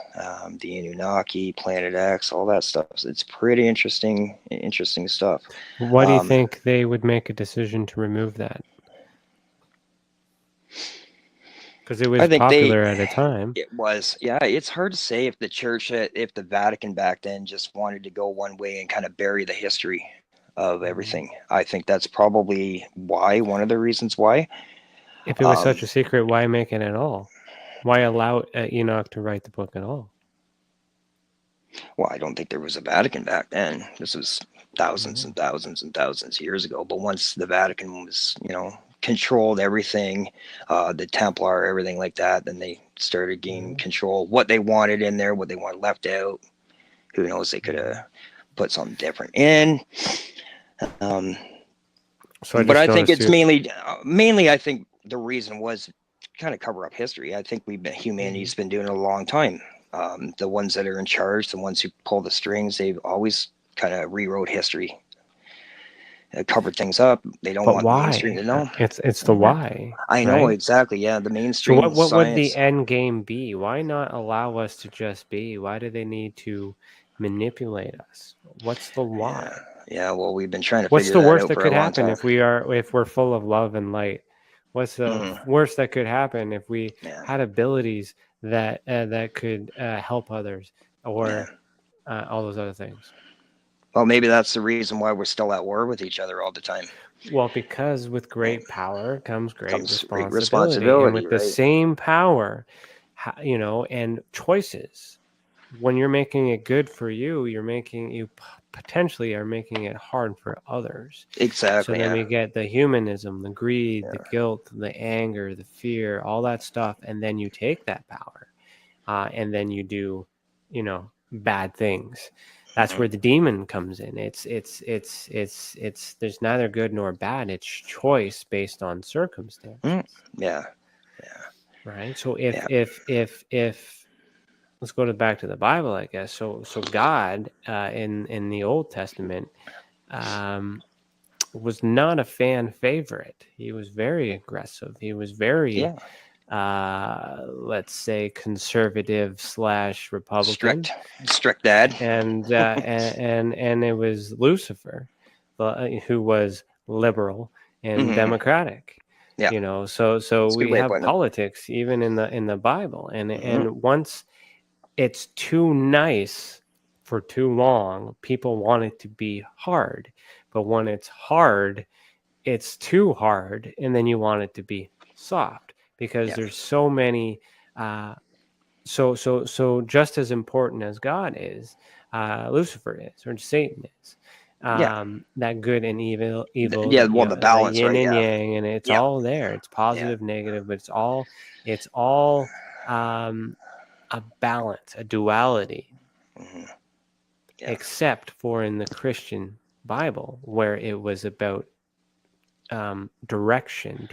the Anunnaki, Planet X, all that stuff. So it's pretty interesting stuff. Why do you think they would make a decision to remove that? Because it was popular at a time. It was, it's hard to say if the church, if the Vatican back then just wanted to go one way and kind of bury the history of everything. I think that's probably one of the reasons why. If it was such a secret, why make it at all? Why allow Enoch to write the book at all? Well, I don't think there was a Vatican back then. This was thousands and thousands and thousands of years ago. But once the Vatican was, controlled everything, the Templar, everything like that, then they started gaining control. What they wanted in there, what they wanted left out. Who knows? They could have put something different in. But I think it's mainly. I think the reason was kind of cover up history. I think humanity's been doing it a long time. The ones that are in charge, the ones who pull the strings, they've always kind of rewrote history. Covered things up. They don't want the mainstream to know. It's the why. I know, exactly. Yeah, the mainstream. So what would the end game be? Why not allow us to just be? Why do they need to manipulate us? What's the why? Yeah, well, we've been trying to. What's the worst that could happen if we're full of love and light? What's the worst that could happen if we had abilities that could help others or all those other things? Well, maybe that's the reason why we're still at war with each other all the time. Well, because with great power comes great Great responsibility, and with the right? same power, and choices. When you're making it good for you, you potentially are making it hard for others. So Exactly. then Yeah. we get the humanism, the greed, Yeah. the guilt, the anger, the fear, all that stuff, and then you take that power, and then you do, bad things. That's where the demon comes in. It's there's neither good nor bad. It's choice based on circumstance, Yeah. right? So Yeah. if let's go back to the Bible, I guess. So God, in the Old Testament, was not a fan favorite. He was very aggressive. He was very, let's say, conservative / Republican. Strict dad. And and it was Lucifer, who was liberal and democratic. Yeah. So good we way of have putting it. politics even in the Bible, and once it's too nice for too long, people want it to be hard. But when it's hard, it's too hard, and then you want it to be soft because there's so many. So just as important as God is, Lucifer is, or Satan is. That good and evil, Yeah, well, the balance, yin right? and Yeah. yang, and it's all there. It's positive, negative, but it's all a balance, a duality, except for in the Christian Bible, where it was about direction,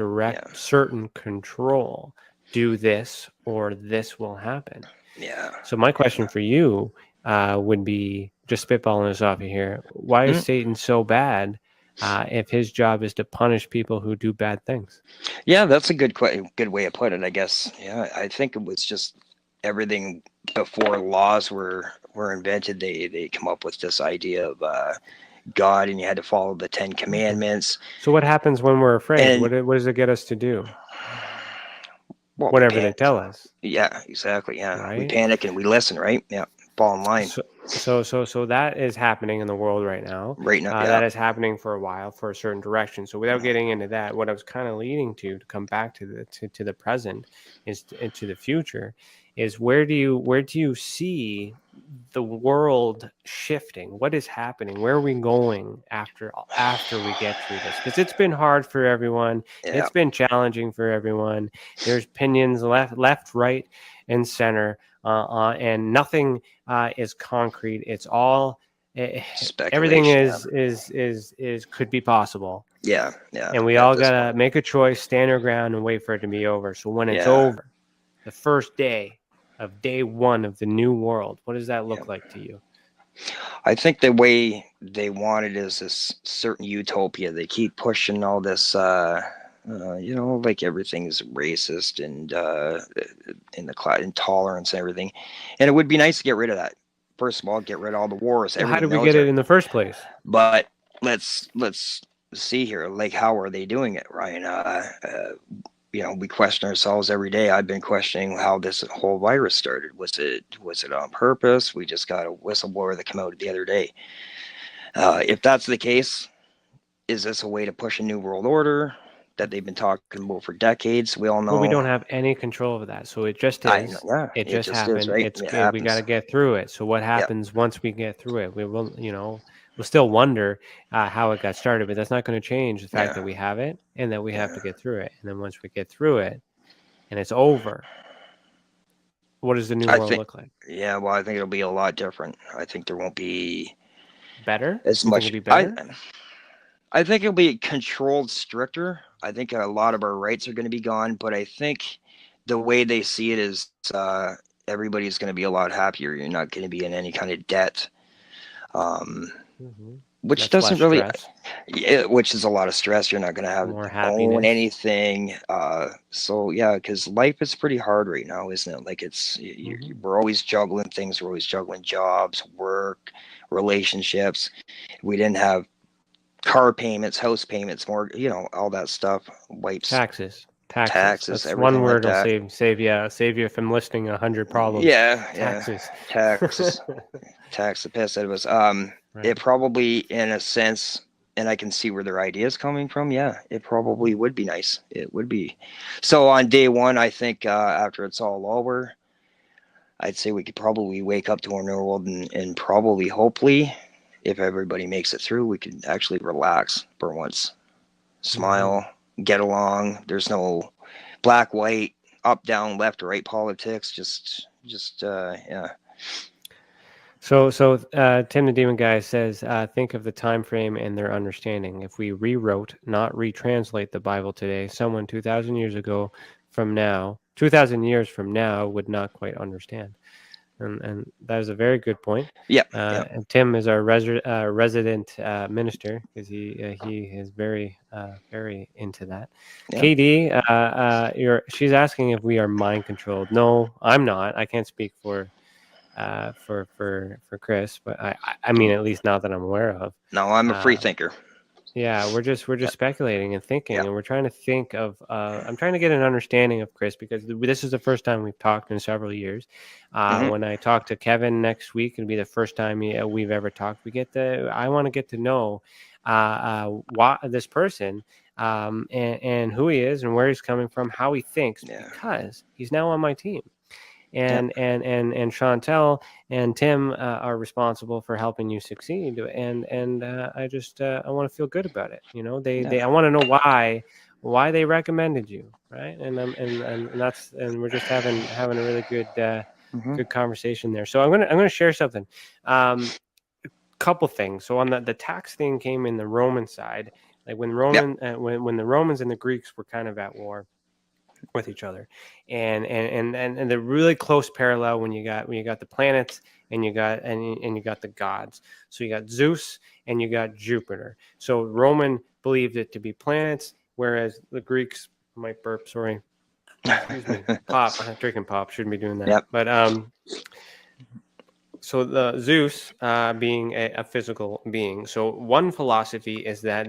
certain control. Do this, or this will happen. Yeah. So my question for you would be, just spitballing this off of here, why is Satan so bad if his job is to punish people who do bad things? Yeah, that's a good way of putting it, I guess. Yeah, I think it was just everything before laws were invented. They come up with this idea of God, and you had to follow the 10 Commandments. So what happens when we're afraid? And, what does it get us to do? Well, whatever they tell us. Yeah, exactly. Yeah, right? We panic and we listen, right? Yeah, fall in line. So that is happening in the world right now. Right now, that is happening for a while for a certain direction. So without getting into that, what I was kind of leading to come back to the present is into the future, is where do you see the world shifting? What is happening? Where are we going after we get through this? Because it's been hard for everyone. Yeah. It's been challenging for everyone. There's opinions left, right, and center, and nothing is concrete. It's all everything is could be possible. Yeah. And we all gotta make a choice, stand our ground, and wait for it to be over. So when it's over, the first day of day one of the new world, what does that look like to you? I think the way they want it is this certain utopia. They keep pushing all this, like everything's racist and in the intolerance and everything. And it would be nice to get rid of that. First of all, get rid of all the wars. Well, how did we get it in the first place? But let's see here. Like, how are they doing it, Ryan? We question ourselves every day. I've been questioning how this whole virus started. Was it on purpose? We just got a whistleblower that came out the other day. If that's the case, is this a way to push a new world order that they've been talking about for decades? We all know. Well, we don't have any control over that, so it just is. It just happened. Is, right? We got to get through it. So what happens once we get through it? We will, we'll still wonder how it got started, but that's not going to change the fact that we have it and that we have to get through it. And then once we get through it and it's over, what does the new world look like? Yeah, well, I think it'll be a lot different. I think there won't be better as much. It'll be better? I think it'll be controlled, stricter. I think a lot of our rights are going to be gone, but I think the way they see it is everybody's going to be a lot happier. You're not going to be in any kind of debt. Which That's doesn't really, which is a lot of stress. You're not going to have own anything. Because life is pretty hard right now, isn't it? Like we're always juggling things. We're always juggling jobs, work, relationships. We didn't have car payments, house payments, more, all that stuff wipes. Taxes. That's one word will save you from listing 100 problems. Taxes. Tax the piss out of us. it probably, in a sense, and I can see where their idea is coming from. Yeah, it probably would be nice. It would be. So on day one, I think after it's all over, I'd say we could probably wake up to our new world and probably, hopefully, if everybody makes it through, we could actually relax for once. Smile, get along. There's no black, white, up, down, left, or right politics. Just yeah. So Tim the Demon Guy says, think of the time frame and their understanding. If we rewrote, not retranslate the Bible today, someone 2,000 years ago from now, 2,000 years from now, would not quite understand. And that is a very good point. Yeah. And Tim is our resident minister, because he is very into that. Yeah. KD, she's asking if we are mind controlled. No, I'm not. I can't speak for Chris, but I mean, at least not that I'm aware of. No, I'm a free thinker. Yeah, we're just speculating and thinking, and we're trying to think of. I'm trying to get an understanding of Chris, because this is the first time we've talked in several years. When I talk to Kevin next week, it'll be the first time we've ever talked. I want to get to know what this person, and who he is and where he's coming from, how he thinks, because he's now on my team. And Chantel and Tim are responsible for helping you succeed, and I just I want to feel good about it. You know, I want to know why they recommended you, right? And we're just having a really good good conversation there. So I'm gonna share something, couple things. So on the tax thing came in the Roman side, like when when the Romans and the Greeks were kind of at war with each other, and the really close parallel when you got the planets and you got the gods. So you got Zeus and you got Jupiter. So Roman believed it to be planets, whereas the Greeks, might burp, sorry, excuse me, pop, I'm drinking pop, shouldn't be doing that. But so the Zeus being a physical being. So one philosophy is that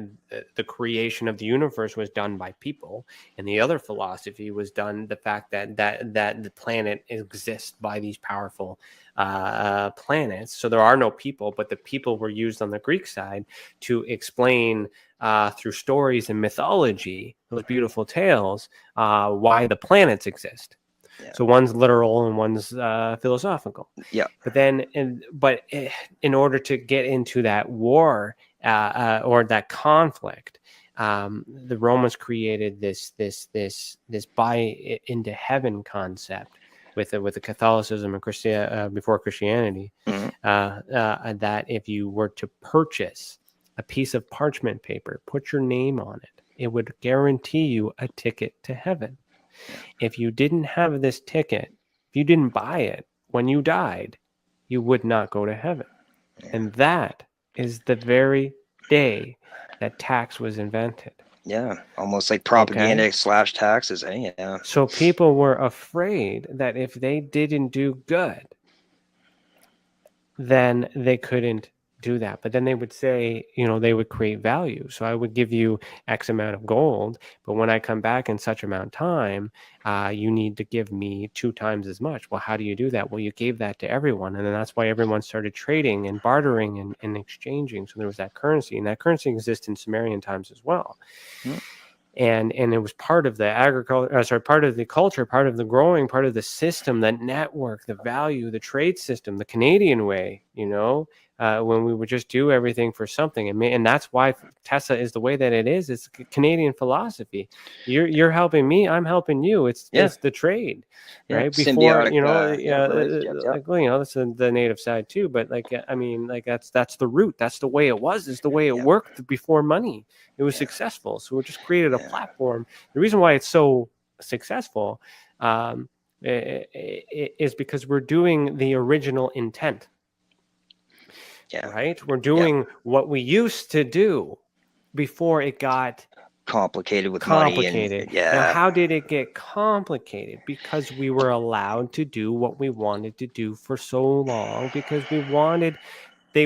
the creation of the universe was done by people, and the other philosophy was the fact that the planet exists by these powerful planets. So there are no people, but the people were used on the Greek side to explain through stories and mythology, those beautiful tales, why the planets exist. Yeah. So one's literal and one's philosophical. Yeah. But then, in order to get into that war or that conflict, the Romans created this buy into heaven concept with the Catholicism and before Christianity. That if you were to purchase a piece of parchment paper, put your name on it, it would guarantee you a ticket to heaven. If you didn't have this ticket, if you didn't buy it when you died, you would not go to heaven. And that is the very day that tax was invented. Yeah, almost like propaganda / taxes. Yeah. So people were afraid that if they didn't do good, then they couldn't do that. But then they would say, they would create value. So I would give you X amount of gold, but when I come back in such amount of time, you need to give me 2 times as much. Well, how do you do that? Well, you gave that to everyone. And then that's why everyone started trading and bartering and exchanging. So there was that currency, and that currency exists in Sumerian times as well. Mm-hmm. And it was part of the agriculture, part of the culture, part of the growing, part of the system, the network, the value, the trade system, the Canadian way, when we would just do everything for something. And that's why Tesla is the way that it is. It's Canadian philosophy. You're helping me, I'm helping you. It's the trade, right? Before, that's the native side too. But that's the root. That's the way it was. Is the way it worked before money. It was successful. So we just created a platform. The reason why it's so successful is because we're doing the original intent. Yeah. Right? We're doing what we used to do before it got complicated with money. And, Now, how did it get complicated? Because we were allowed to do what we wanted to do for so long, because they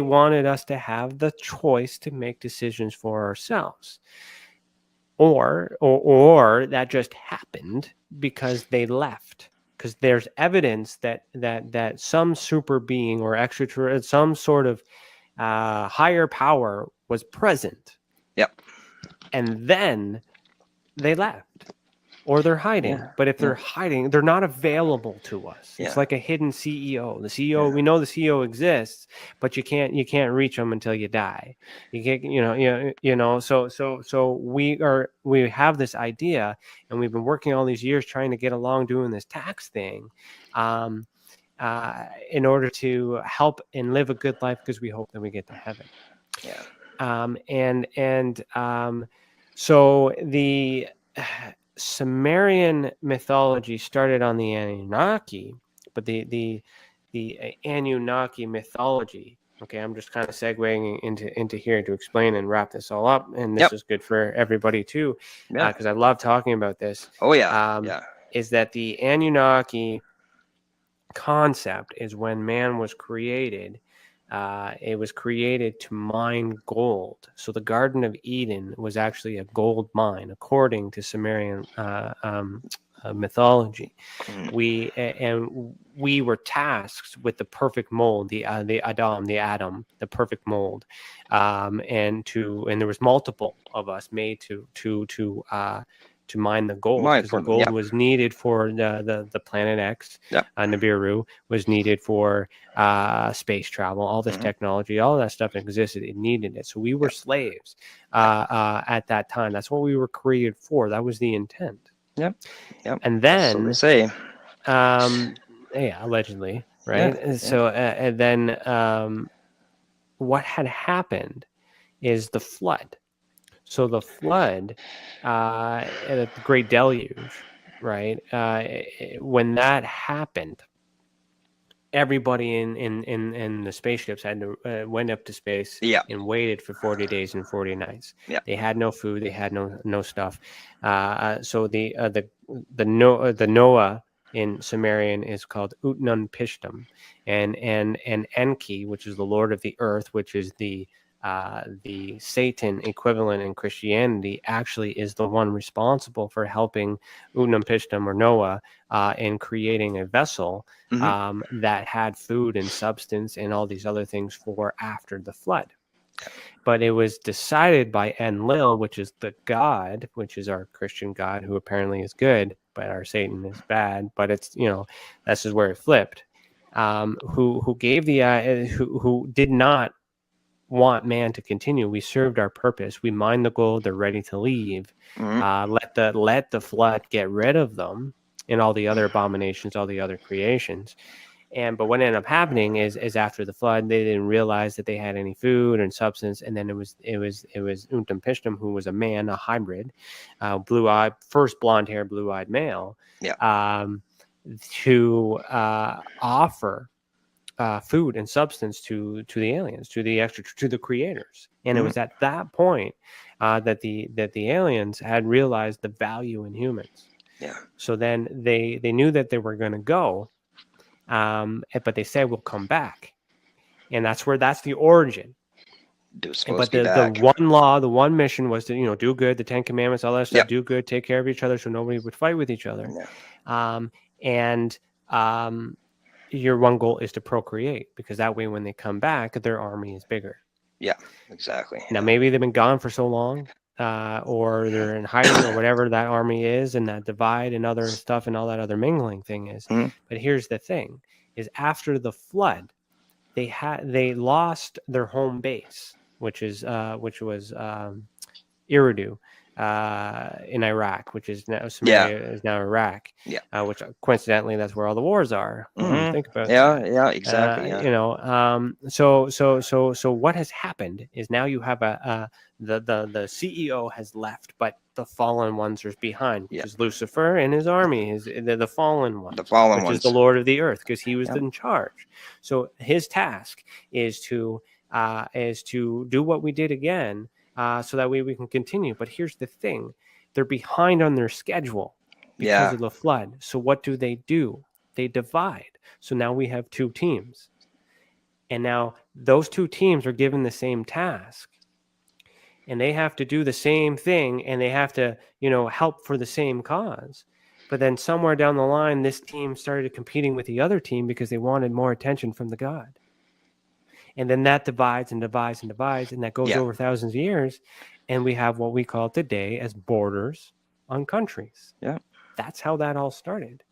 wanted us to have the choice to make decisions for ourselves. Or that just happened because they left. Because there's evidence that some super being or some sort of higher power was present. Yep. And then they left. Or they're hiding. Yeah. But if they're hiding, they're not available to us. It's Yeah. like a hidden CEO. The CEO, we know the CEO exists, but you can't reach them until you die. You can't, so we have this idea, and we've been working all these years trying to get along doing this tax thing, in order to help and live a good life, because we hope that we get to heaven. Yeah. So the Sumerian mythology started on the Anunnaki, but the Anunnaki mythology. Okay, I'm just kind of segueing into here to explain and wrap this all up, and this is good for everybody too, because I love talking about this. Oh yeah. Is that the Anunnaki concept is when man was created. It was created to mine gold. So the Garden of Eden was actually a gold mine, according to Sumerian mythology. We were tasked with the perfect mold, the Adam, the perfect mold, and there was multiple of us made to mine the gold, because the gold was needed for the Planet X. Nibiru was needed for space travel. All this technology, all that stuff existed. It needed it. So we were slaves at that time. That's what we were created for. That was the intent. Yep. And then, so they say. Allegedly, right? So and then what had happened is the flood. So the flood, the Great Deluge, right? When that happened, everybody in the spaceships had to went up to space and waited for 40 days and 40 nights. They had no food, they had no stuff. So the Noah in Sumerian is called Utnun Pishtim, and Enki, which is the Lord of the Earth, which is the Satan equivalent in Christianity, actually is the one responsible for helping Utnam Pishtim, or Noah, in creating a vessel that had food and substance and all these other things for after the flood. But it was decided by Enlil, which is the God, which is our Christian God, who apparently is good, but our Satan is bad. But it's, this is where it flipped. Who gave who did not want man to continue. We served our purpose. We mined the gold. They're ready to leave. Let the flood get rid of them and all the other abominations, all the other creations. But what ended up happening is after the flood, they didn't realize that they had any food and substance. And then it was Untum Pishtim, who was a man, a hybrid, blue-eyed, first blonde-haired, blue-eyed male, to offer food and substance to the aliens, to the creators. And it was at that point that the aliens had realized the value in humans. So then they knew that they were going to go, but they said, we'll come back. And that's the origin. But the one law, the one mission was to do good, the 10 Commandments, all that stuff. Do good, take care of each other, so nobody would fight with each other. Your one goal is to procreate, because that way when they come back, their army is bigger. Yeah, exactly. Now, maybe they've been gone for so long, or they're in hiding, or whatever that army is, and that divide and other stuff and all that other mingling thing is. But here's the thing, is after the flood, they lost their home base, which was Eridu, in Iraq, which is now Somalia, is now Iraq. Which coincidentally, that's where all the wars are. Think about that. Exactly. So what has happened is now you have the CEO has left, but the fallen ones are behind, which is Lucifer and his army, the fallen one, which is the Lord of the Earth, because he was in charge. So his task is to do what we did again. So that way we can continue. But here's the thing. They're behind on their schedule because of the flood. So what do? They divide. So now we have two teams. And now those two teams are given the same task. And they have to do the same thing. And they have to, help for the same cause. But then somewhere down the line, this team started competing with the other team because they wanted more attention from the God. And then that divides and divides and divides, and that goes Yeah. over thousands of years. And we have what we call today as borders on countries. Yeah. That's how that all started.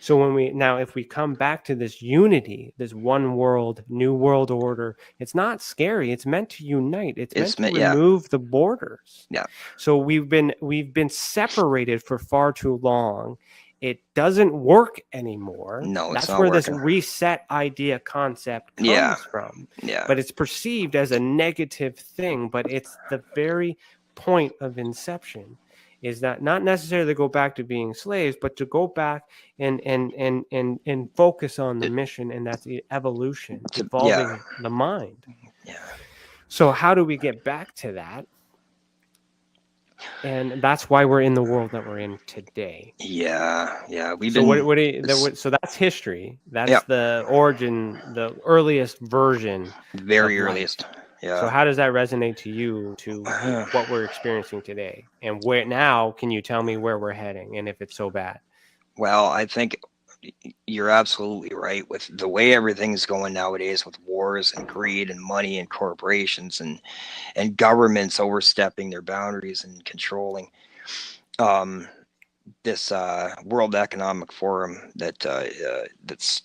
So if we come back to this unity, this one world, new world order, it's not scary. It's meant to unite. It's meant to remove the borders. Yeah. So we've been separated for far too long. It doesn't work anymore. No, it's that's not where working. this reset idea concept comes from. Yeah. But it's perceived as a negative thing. But it's the very point of inception. Is that not necessarily to go back to being slaves, but to go back and focus on the mission, and that's the evolution, evolving the mind. Yeah. So how do we get back to that? And that's why we're in the world that we're in today. Yeah. So that's history. That's the origin, the earliest version. Very earliest. Yeah. So how does that resonate to you, to what we're experiencing today? And where now, can you tell me where we're heading and if it's so bad? Well, I think you're absolutely right with the way everything's going nowadays, with wars and greed and money and corporations and governments overstepping their boundaries and controlling. This World Economic Forum that's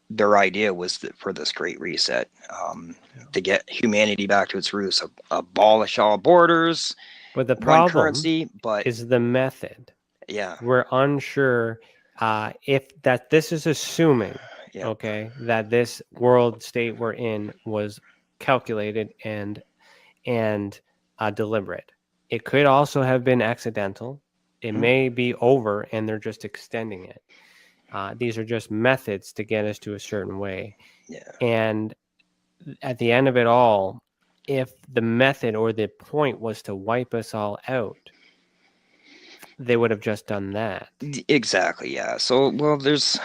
their idea was for this great reset, to get humanity back to its roots, abolish all borders. But the problem currency, is the method. Yeah. We're unsure if that this is assuming, okay, that this world state we're in was calculated and deliberate. It could also have been accidental. It may be over and they're just extending it. These are just methods to get us to a certain way. Yeah. And at the end of it all, if the method or the point was to wipe us all out, they would have just done that. Exactly. Yeah. So, well, there's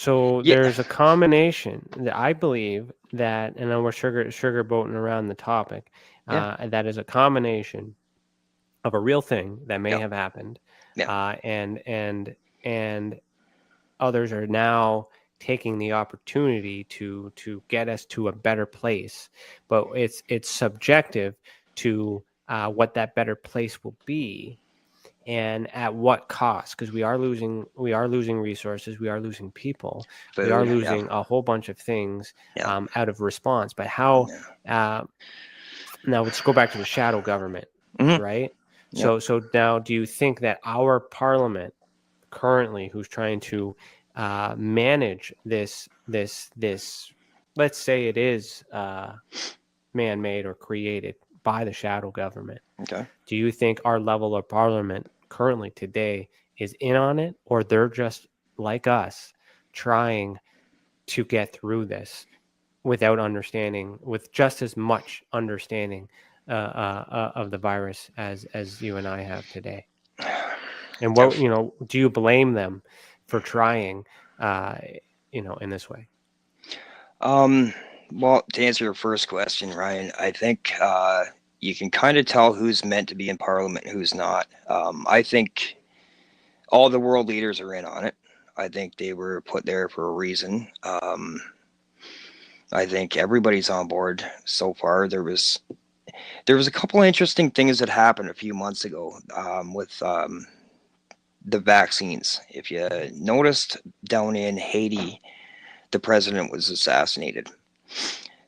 a combination that I believe that, and then we're sugarboating around the topic, that is a combination of a real thing that may have happened. And others are now taking the opportunity to get us to a better place, but it's subjective to what that better place will be and at what cost, because we are losing resources, we are losing people, we are losing a whole bunch of things out of response. But how now let's go back to the shadow government, right? So now, do you think that our parliament currently, who's trying to manage this, let's say it is man-made or created by the shadow government, do you think our level of parliament currently today is in on it, or they're just like us trying to get through this without understanding, with just as much understanding of the virus as you and I have today? And what, do you blame them for trying, in this way? Well, to answer your first question, Ryan, I think you can kind of tell who's meant to be in Parliament and who's not. I think all the world leaders are in on it. I think they were put there for a reason. I think everybody's on board so far. There was a couple of interesting things that happened a few months ago with the vaccines. If you noticed, down in Haiti, the president was assassinated.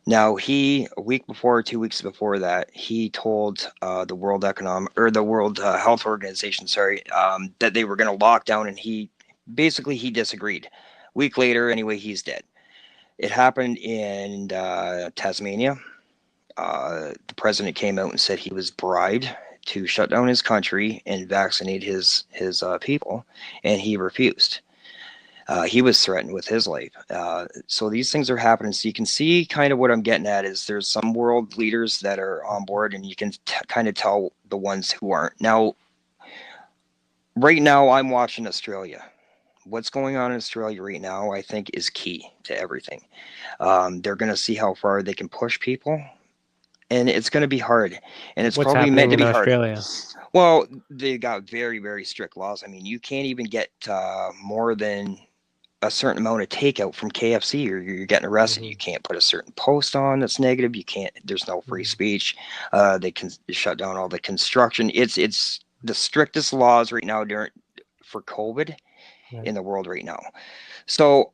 Now, a week before, 2 weeks before that, he told the World Health Organization, that they were going to lock down, and he disagreed. A week later, anyway, he's dead. It happened in Tasmania. The president came out and said he was bribed to shut down his country and vaccinate his people, and he refused. He was threatened with his life. So these things are happening. So you can see kind of what I'm getting at is there's some world leaders that are on board, and you can kind of tell the ones who aren't. Now, right now, I'm watching Australia. What's going on in Australia right now, I think, is key to everything. They're going to see how far they can push people, and it's going to be hard. And it's What's probably meant to be Australia? hard. Well, they got very, very strict laws. I mean, you can't even get more than a certain amount of takeout from KFC, or you're getting arrested. You can't put a certain post on that's negative. You can't. There's no free speech. They can shut down all the construction. It's the strictest laws right now for COVID in the world right now. So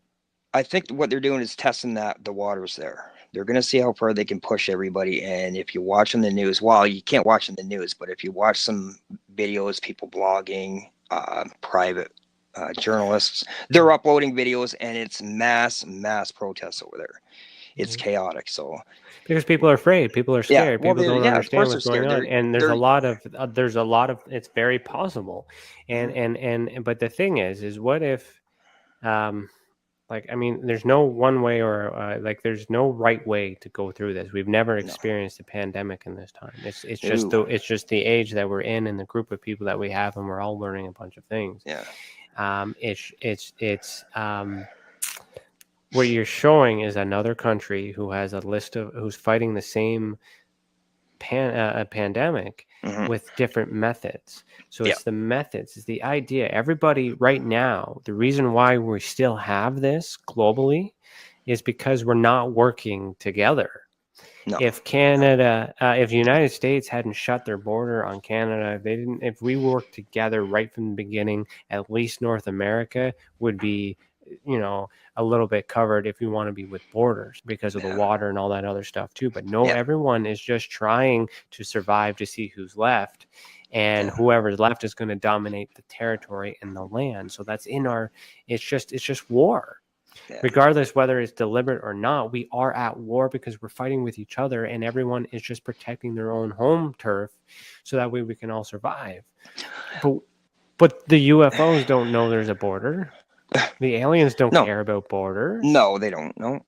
I think what they're doing is testing the waters there. They're going to see how far they can push everybody. And if you watch on the news, well, you can't watch on the news, but if you watch some videos, people blogging, private journalists, they're uploading videos, and it's mass protests over there. It's chaotic. So because people are afraid, people are scared, people don't understand what's going on, and there's a lot of it's very possible, and but the thing is what if like, I mean, there's no one way or like there's no right way to go through this. We've never experienced a pandemic in this time. It's just the age that we're in and the group of people that we have, and we're all learning a bunch of things. What you're showing is another country who has a list of who's fighting the same pandemic with different methods. So it's the methods, it's the idea. Everybody right now, the reason why we still have this globally is because we're not working together. If Canada, if the United States hadn't shut their border on Canada, if we worked together right from the beginning, at least North America would be, a little bit covered if you want to be with borders because of the water and all that other stuff too. But everyone is just trying to survive to see who's left, and whoever's left is going to dominate the territory and the land. So that's it's just war. Regardless whether it's deliberate or not, we are at war because we're fighting with each other, and everyone is just protecting their own home turf so that way we can all survive. But the UFOs don't know there's a border. The aliens don't care about borders. No, they don't. No.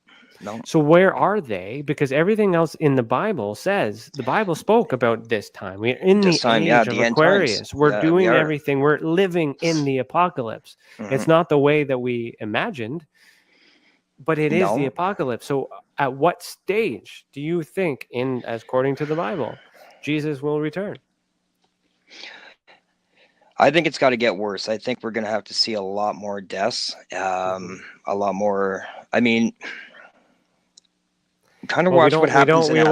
So where are they? Because everything else in the Bible says, the Bible spoke about this time. We're in the age of Aquarius. We're doing everything. We're living in the apocalypse. It's not the way that we imagined, but it is the apocalypse. So at what stage do you think, according to the Bible, Jesus will return? I think it's got to get worse. I think we're going to have to see a lot more deaths, a lot more. I mean, kind of watch what happens. We don't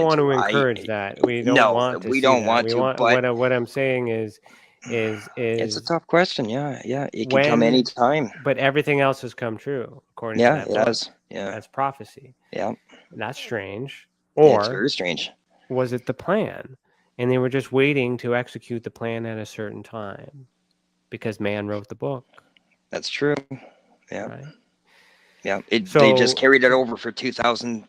want to encourage that. We don't want to. We don't want to. But what I'm saying is it's a tough question. Yeah, it can come any time. But everything else has come true according to that book. It has. Yeah, that's prophecy. Yeah, that's strange. Or it's very strange. Was it the plan? And they were just waiting to execute the plan at a certain time because man wrote the book. That's true. Yeah. Right? Yeah. They just carried it over for 2,000.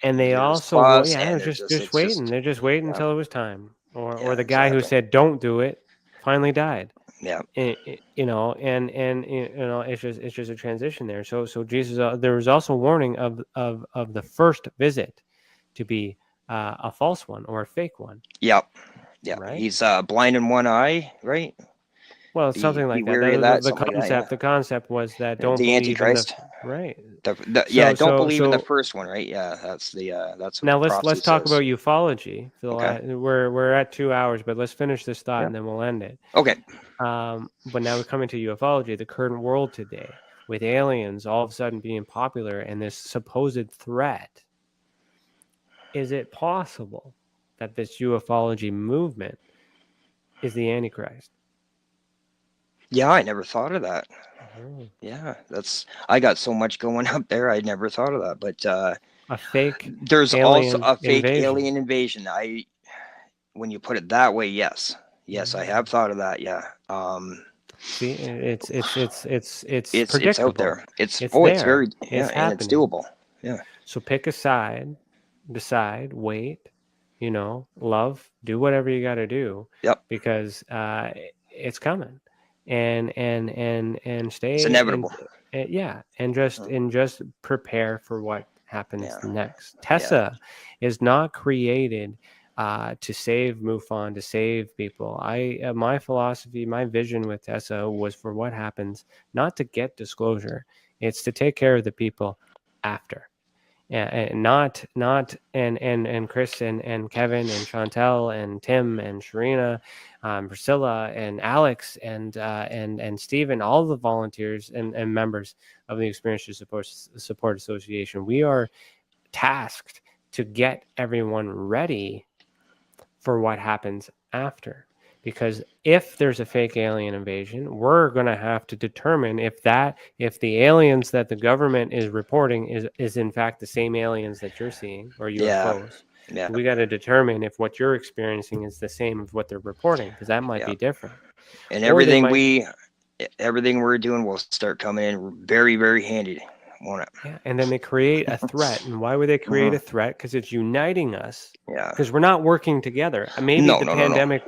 And they also, just waiting. They're just waiting until it was time. Or the guy who said, don't do it, finally died. Yeah. It's just a transition there. So Jesus, there was also warning of the first visit to be a false one or a fake one. Yep. Yeah. Right? He's blind in one eye, right? Well, it's something like that. The concept was that don't believe Antichrist. Right. Don't believe in the first one, right? Yeah, that's now let's talk about ufology. We're at 2 hours, but let's finish this thought and then we'll end it. Okay. But now we're coming to ufology, the current world today, with aliens all of a sudden being popular and this supposed threat. Is it possible that this ufology movement is the Antichrist? Yeah, I never thought of that. Yeah, I got so much going up there. I never thought of that. But there's also a fake alien invasion. When you put it that way, yes, I have thought of that. Yeah. See, it's out there. It's very and it's doable. Yeah. So pick a side. Decide, wait, love, do whatever you got to do. Yep. Because it's coming, and stay. It's inevitable. And just prepare for what happens next. Tessa is not created to save MUFON, to save people. My philosophy, my vision with Tessa was for what happens, not to get disclosure. It's to take care of the people after. Yeah, and not and Chris and Kevin and Chantel and Tim and Sharina, Priscilla and Alex and Stephen, all the volunteers and members of the Experiencers Support Association. We are tasked to get everyone ready for what happens after. Because if there's a fake alien invasion, we're going to have to determine if the aliens that the government is reporting is in fact the same aliens that you're seeing, or UFOs. Yeah. We got to determine if what you're experiencing is the same as what they're reporting, because that might be different. And Or they everything we're doing will start coming in very, very handy, won't it? Yeah, and then they create a threat. And why would they create a threat? Because it's uniting us. Yeah. Because we're not working together. Maybe No, the no, no, no. pandemic